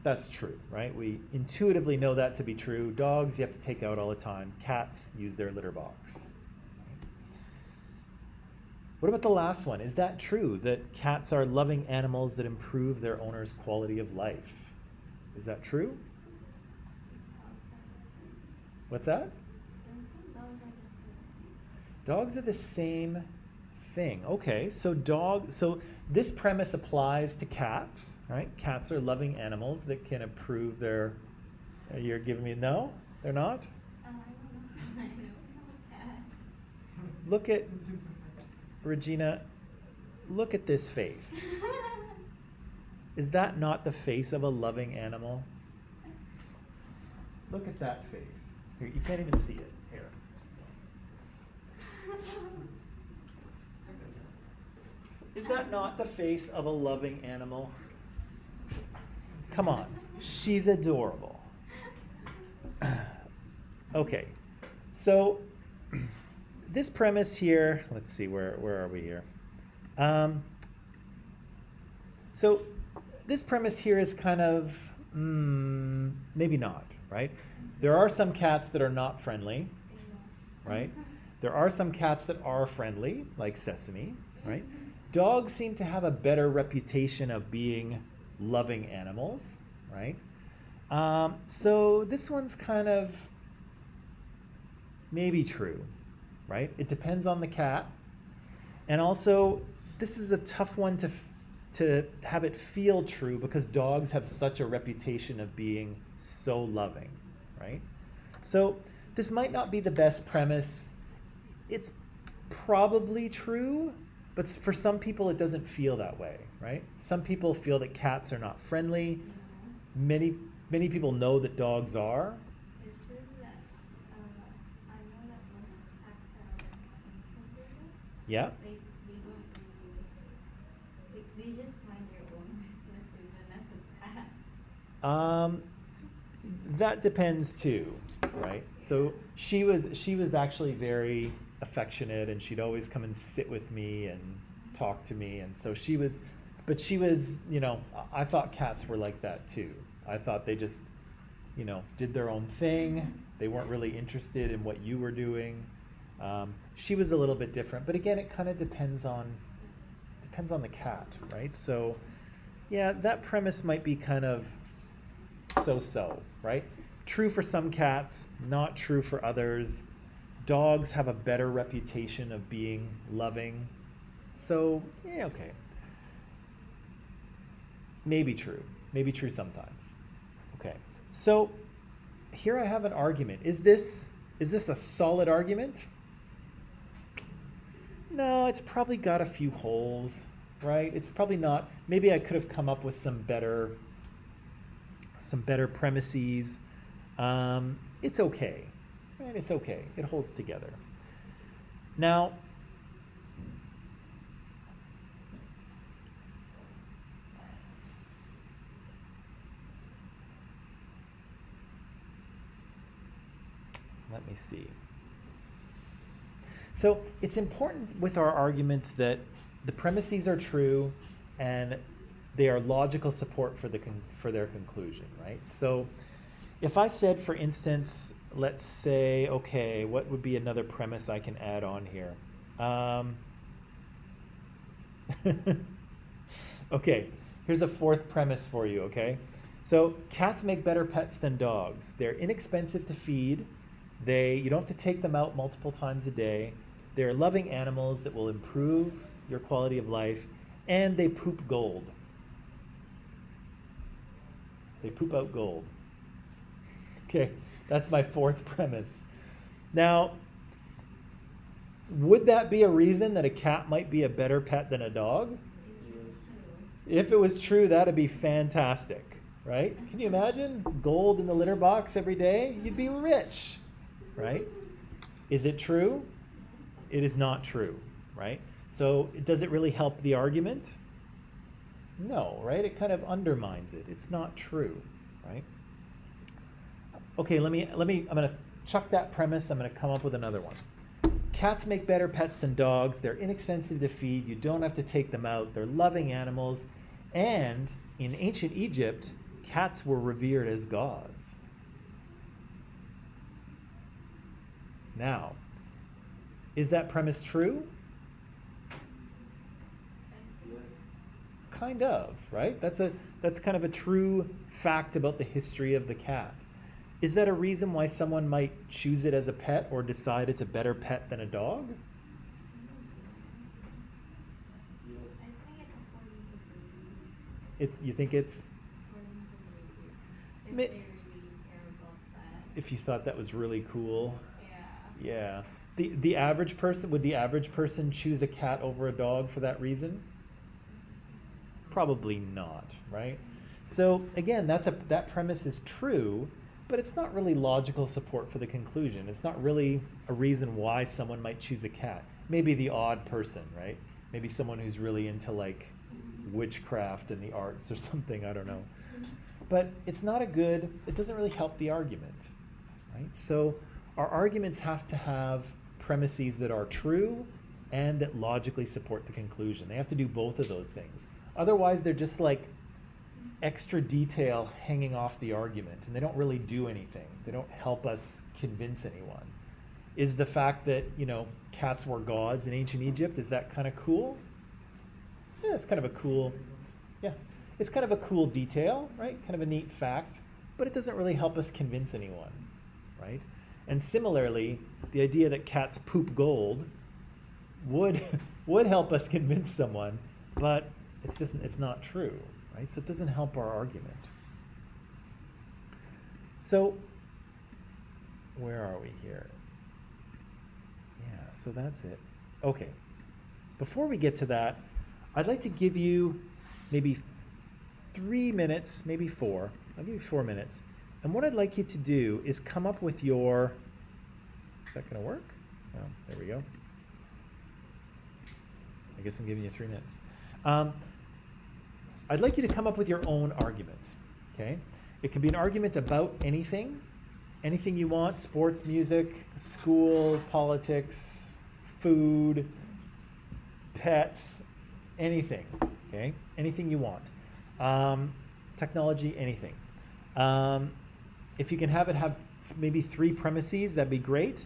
That's true, right? We intuitively know that to be true. Dogs you have to take out all the time. Cats use their litter box. What about the last one? Is that true, that cats are loving animals that improve their owner's quality of life? Is that true? What's that? Dogs are the same thing. Okay, so this premise applies to cats, right? Cats are loving animals that can improve their. You're giving me no? They're not? I don't know. I know cat. Look at Regina. Look at this face. Is that not the face of a loving animal? Look at that face. Here, you can't even see it. Here. Is that not the face of a loving animal? Come on. She's adorable. Okay. So this premise here, let's see, where are we here? So this premise here is kind of, maybe not, right? There are some cats that are not friendly, right? There are some cats that are friendly, like Sesame, right? Dogs seem to have a better reputation of being loving animals, right? So this one's kind of maybe true, right? It depends on the cat. And also, this is a tough one to have it feel true because dogs have such a reputation of being so loving, right? So this might not be the best premise. It's probably true, but for some people it doesn't feel that way, right? Some people feel that cats are not friendly. Many people know that dogs are. It's true that I know that most cats are introverted. Yeah. They don't really, they just mind their own business even as a cat. That depends too, right? So she was actually very affectionate, and she'd always come and sit with me and talk to me, and so she was, I thought cats were like that too. I thought they just, did their own thing. They weren't really interested in what you were doing. She was a little bit different, but again, it kind of depends on the cat, right? So yeah, that premise might be kind of so-so, right? True for some cats, not true for others. Dogs have a better reputation of being loving. So, yeah, okay. Maybe true sometimes. Okay. So, here I have an argument. Is this Is this a solid argument? No, it's probably got a few holes, right? It's probably not. Maybe I could have come up with some better premises. It's okay, right? It's okay. It holds together. Now, let me see. So it's important with our arguments that the premises are true and they are logical support for their conclusion, right? So if I said, for instance, let's say, okay, what would be another premise I can add on here? Okay, here's a fourth premise for you, okay? So cats make better pets than dogs. They're inexpensive to feed. You don't have to take them out multiple times a day. They're loving animals that will improve your quality of life, and they poop gold. They poop out gold. Okay, that's my fourth premise. Now, would that be a reason that a cat might be a better pet than a dog? If it was true, that'd be fantastic, right? Can you imagine gold in the litter box every day? You'd be rich, right? Is it true? It is not true, right? So does it really help the argument? No, right? It kind of undermines it. It's not true, right? Okay, I'm going to chuck that premise. I'm going to come up with another one. Cats make better pets than dogs. They're inexpensive to feed. You don't have to take them out. They're loving animals. And in ancient Egypt, cats were revered as gods. Now, is that premise true? Kind of, right? That's kind of a true fact about the history of the cat. Is that a reason why someone might choose it as a pet or decide it's a better pet than a dog? I think it's according to the You think it's, if they really care about that. if you thought that was really cool? Yeah. Yeah. The average person, would the average person choose a cat over a dog for that reason? Probably not, right? So again, that premise is true, but it's not really logical support for the conclusion. It's not really a reason why someone might choose a cat. Maybe the odd person, right? Maybe someone who's really into like witchcraft and the arts or something, I don't know. But it doesn't really help the argument, right? So our arguments have to have premises that are true and that logically support the conclusion. They have to do both of those things. Otherwise, they're just like extra detail hanging off the argument, and they don't really do anything. They don't help us convince anyone. Is the fact that, cats were gods in ancient Egypt, is that kind of cool? Yeah, it's kind of a cool, it's kind of a cool detail, right? Kind of a neat fact, but it doesn't really help us convince anyone, right? And similarly, the idea that cats poop gold would help us convince someone, but it's not true, right? So it doesn't help our argument. So where are we here? Yeah, so that's it. Okay. Before we get to that, I'd like to give you maybe 3 minutes, maybe 4. I'll give you 4 minutes. And what I'd like you to do is come up with your, is that going to work? Oh, there we go. I guess I'm giving you 3 minutes. I'd like you to come up with your own argument, okay? It can be an argument about anything you want: sports, music, school, politics, food, pets, anything, okay? Anything you want. Technology, anything. If you can have maybe 3 premises, that'd be great.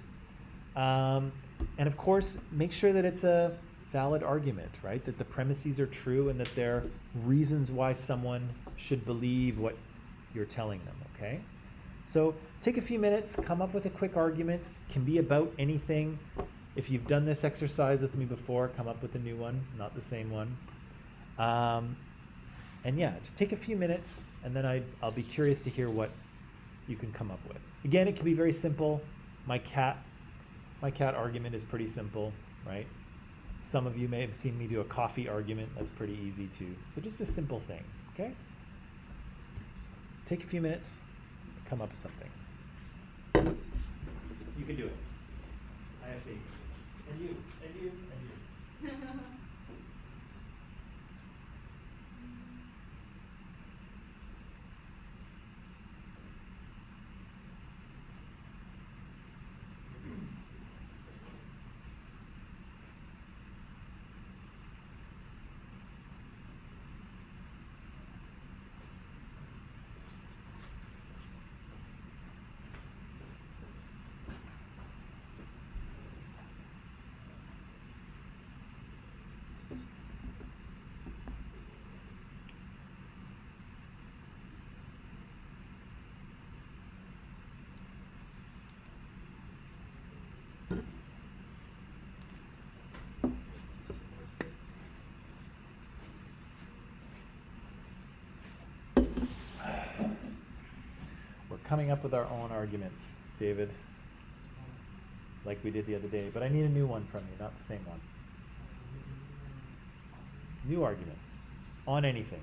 And of course, make sure that it's a valid argument, right? That the premises are true and that there are reasons why someone should believe what you're telling them, okay? So take a few minutes, come up with a quick argument. Can be about anything. If you've done this exercise with me before, come up with a new one, not the same one. And yeah, just take a few minutes, and then I'll be curious to hear what you can come up with. Again, it can be very simple. My cat argument is pretty simple, right? Some of you may have seen me do a coffee argument. That's pretty easy too. So just a simple thing, okay? Take a few minutes, come up with something. You can do it. I have faith. And you, and you, and you. Coming up with our own arguments, David, like we did the other day. But I need a new one from you, not the same one. New argument on anything.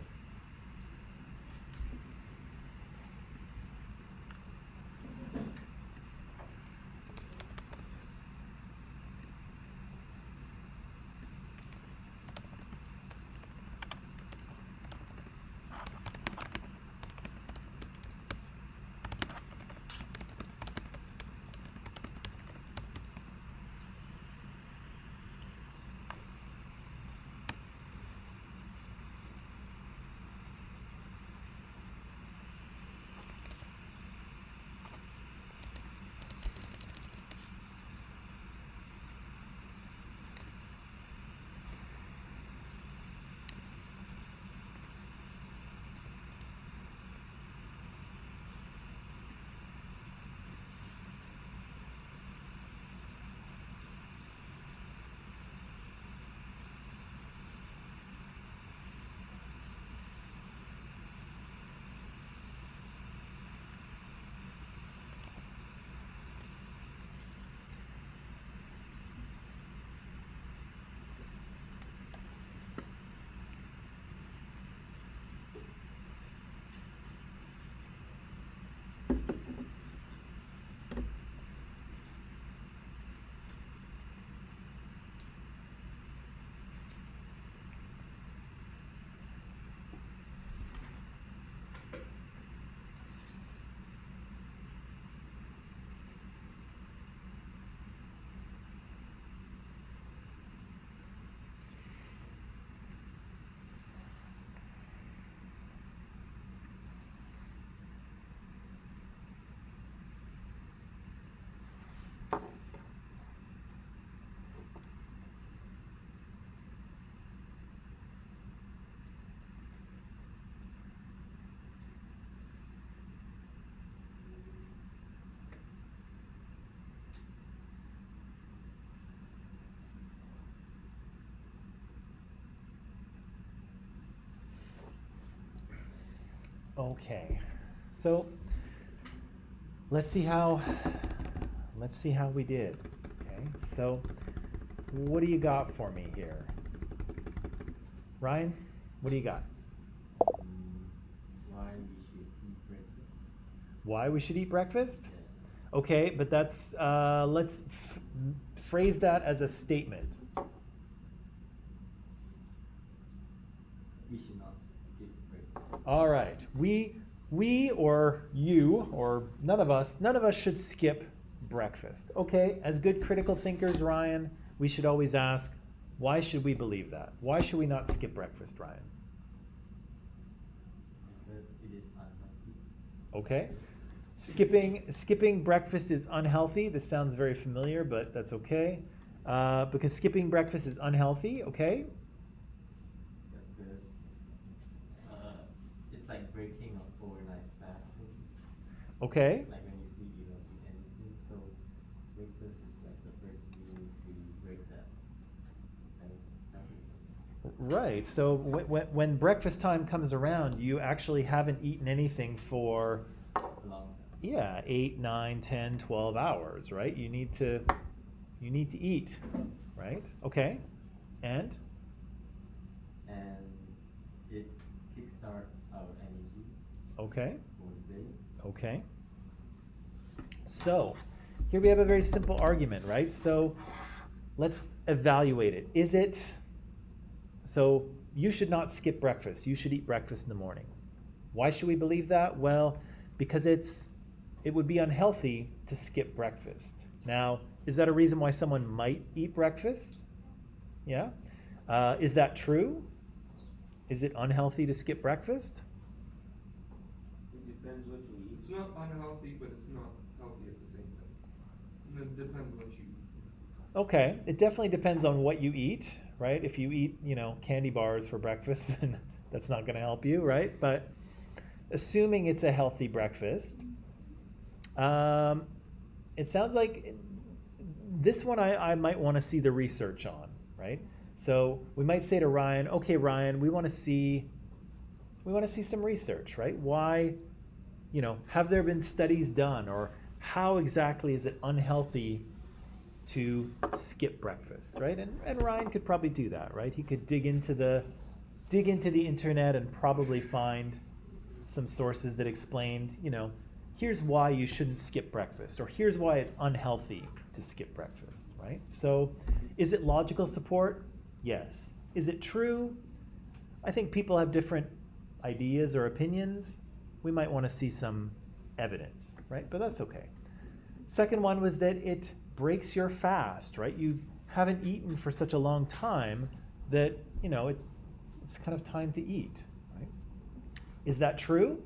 Okay, so let's see how we did. Okay, so what do you got for me here, Ryan? What do you got? Why we should eat breakfast? Why we should eat breakfast? Yeah. Okay, but that's let's phrase that as a statement. We should not skip breakfast. All right, we or you or none of us should skip breakfast. Okay, as good critical thinkers, Ryan, we should always ask, why should we believe that? Why should we not skip breakfast, Ryan? Because it is unhealthy. Okay. Skipping breakfast is unhealthy. This sounds very familiar, but that's okay. Because skipping breakfast is unhealthy, okay? Because it's like breaking up overnight fasting. Okay. Like when you sleep, you don't eat anything. So breakfast is like the first meal to break that kind of habit. Right. So when breakfast time comes around, you actually haven't eaten anything for A long time. yeah, 8, 9, 10, 12 hours, right? You need to eat, right? Okay. And And it kickstarts our energy okay. for the day. Okay. So, here we have a very simple argument, right? So, let's evaluate it. Is it so you should not skip breakfast. You should eat breakfast in the morning. Why should we believe that? Well, because it would be unhealthy to skip breakfast. Now, is that a reason why someone might eat breakfast? Yeah. Is that true? Is it unhealthy to skip breakfast? It depends what you eat. It's not unhealthy, but it's not healthy at the same time. And it depends what you eat. Okay, it definitely depends on what you eat, right? If you eat, candy bars for breakfast, then that's not going to help you, right? But assuming it's a healthy breakfast, it sounds like this one I might want to see the research on, right? So we might say to Ryan, okay, Ryan, we want to see some research, right? Why, have there been studies done, or how exactly is it unhealthy to skip breakfast, right? And Ryan could probably do that, right? He could dig into the internet and probably find some sources that explained, here's why you shouldn't skip breakfast, or here's why it's unhealthy to skip breakfast, right? So is it logical support? Yes. Is it true? I think people have different ideas or opinions. We might want to see some evidence, right? But that's okay. Second one was that it breaks your fast, right? You haven't eaten for such a long time that, it's kind of time to eat, right? Is that true?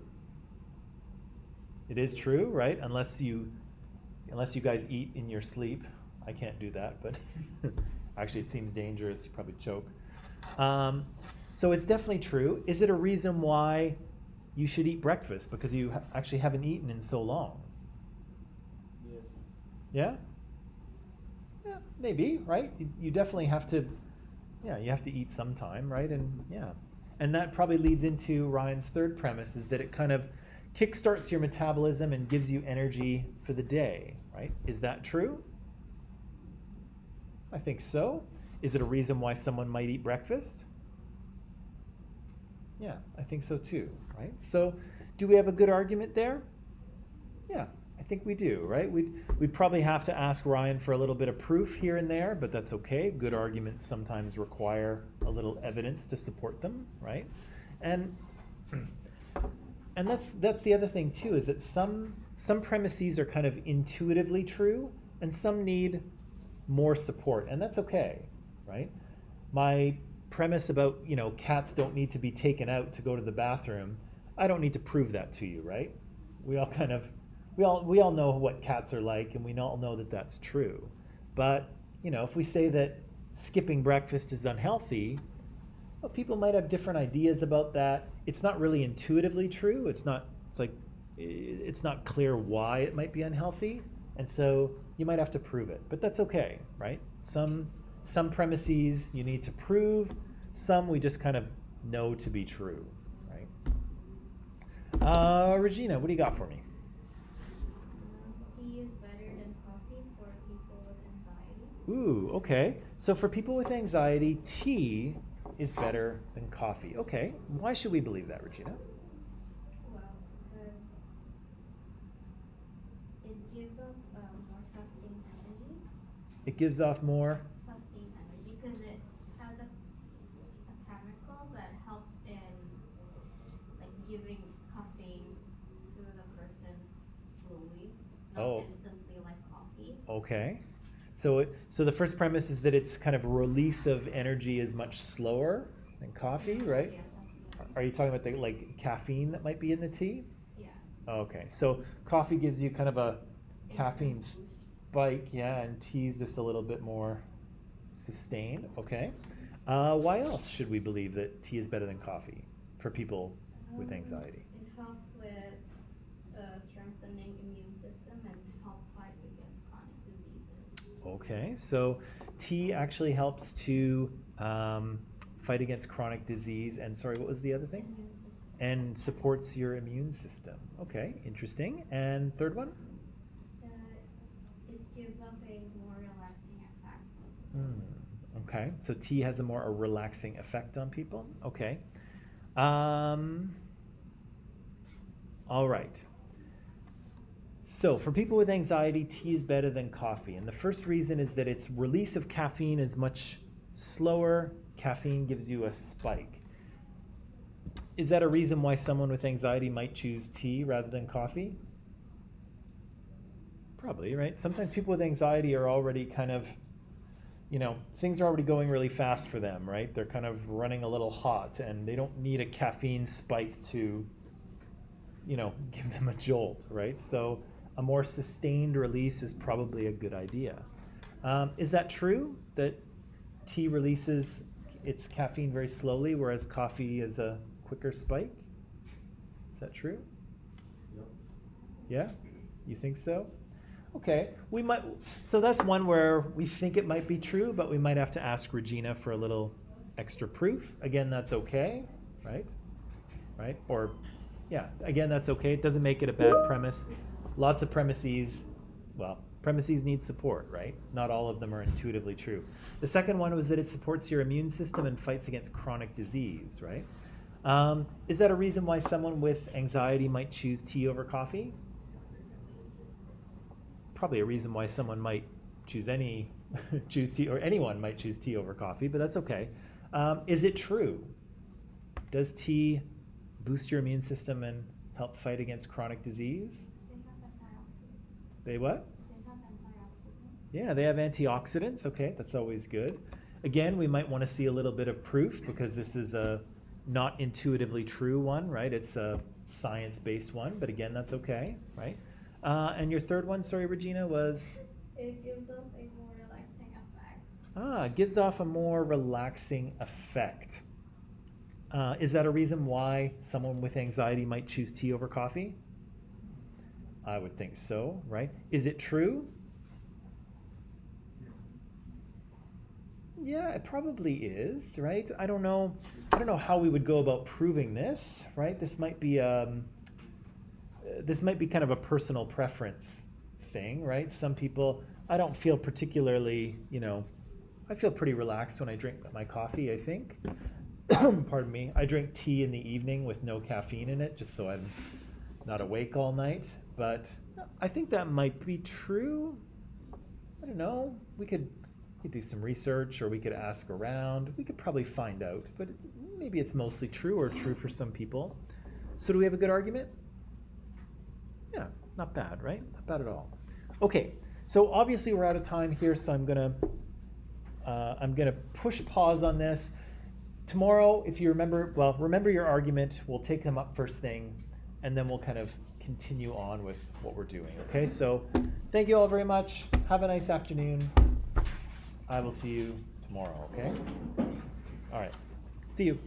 It is true, right? Unless you guys eat in your sleep. I can't do that, but actually it seems dangerous. You probably choke. So it's definitely true. Is it a reason why you should eat breakfast? Because you actually haven't eaten in so long. Yeah. Yeah? Yeah, maybe, right? You definitely have to, you have to eat sometime, right? And yeah. And that probably leads into Ryan's third premise, is that it kind of kickstarts your metabolism and gives you energy for the day, right? Is that true? I think so. Is it a reason why someone might eat breakfast? Yeah, I think so too, right? So do we have a good argument there? Yeah, I think we do, right? We'd probably have to ask Ryan for a little bit of proof here and there, but that's okay. Good arguments sometimes require a little evidence to support them, right? And that's the other thing too, is that some premises are kind of intuitively true and some need more support, and that's okay, right? My premise about, cats don't need to be taken out to go to the bathroom, I don't need to prove that to you, right? We all know what cats are like, and we all know that that's true. But, if we say that skipping breakfast is unhealthy, well, people might have different ideas about that. It's not really intuitively true. It's not clear why it might be unhealthy. And so you might have to prove it, but that's okay, right? Some premises you need to prove, some we just kind of know to be true, right? Regina, what do you got for me? Tea is better than coffee for people with anxiety. Ooh, okay. So for people with anxiety, tea is better than coffee. Okay, why should we believe that, Regina? Well, because it gives off more sustained energy. It gives off more. Sustained energy because it has a chemical that helps in giving caffeine to the person slowly, not Oh. instantly like coffee. Okay. So the first premise is that its kind of release of energy is much slower than coffee, right? Yes, sustained. Are you talking about the caffeine that might be in the tea? Yeah. Okay. So coffee gives you kind of a caffeine Instant boost. spike, yeah, and tea's just a little bit more sustained. Okay. Why else should we believe that tea is better than coffee for people with anxiety? It helps with strengthening immune system and help fight against chronic diseases. Okay, so tea actually helps to fight against chronic disease. And sorry, what was the other thing? And supports your immune system. Okay, interesting. And third one? It gives off a more relaxing effect. Okay, so tea has a more relaxing effect on people. Okay. All right. So for people with anxiety, tea is better than coffee. And the first reason is that its release of caffeine is much slower. Caffeine gives you a spike. Is that a reason why someone with anxiety might choose tea rather than coffee? Probably, right? Sometimes people with anxiety are already kind of, things are already going really fast for them, right? They're kind of running a little hot and they don't need a caffeine spike to, give them a jolt, right? So a more sustained release is probably a good idea. Is that true, that tea releases its caffeine very slowly, whereas coffee is a quicker spike? Is that true? Yep. Yeah? You think so? Okay. So that's one where we think it might be true, but we might have to ask Regina for a little extra proof. Again, that's okay, right? Right? Or, yeah, again, that's okay. It doesn't make it a bad premise. Lots of premises need support, right? Not all of them are intuitively true. The second one was that it supports your immune system and fights against chronic disease, right? Is that a reason why someone with anxiety might choose tea over coffee? Probably a reason why someone might choose tea, or anyone might choose tea over coffee, but that's okay. Is it true? Does tea boost your immune system and help fight against chronic disease? They what? Yeah, they have antioxidants. Okay, that's always good. Again, we might want to see a little bit of proof because this is a not intuitively true one, right? It's a science-based one, but again, that's okay, right? And your third one, sorry, Regina, was? It gives off a more relaxing effect. It gives off a more relaxing effect. Is that a reason why someone with anxiety might choose tea over coffee? I would think so, right? Is it true? Yeah, it probably is, right? I don't know how we would go about proving this, right? This might be kind of a personal preference thing, right? Some people, I don't feel particularly, I feel pretty relaxed when I drink my coffee, I think. Pardon me. I drink tea in the evening with no caffeine in it, just so I'm not awake all night. But I think that might be true. I don't know. We could do some research, or we could ask around. We could probably find out, but maybe it's mostly true or true for some people. So do we have a good argument? Yeah, not bad, right? Not bad at all. Okay, so obviously we're out of time here, so I'm gonna push pause on this. Tomorrow, if you remember your argument. We'll take them up first thing, and then we'll kind of continue on with what we're doing. Okay, so thank you all very much. Have a nice afternoon. I will see you tomorrow. Okay. All right. See you.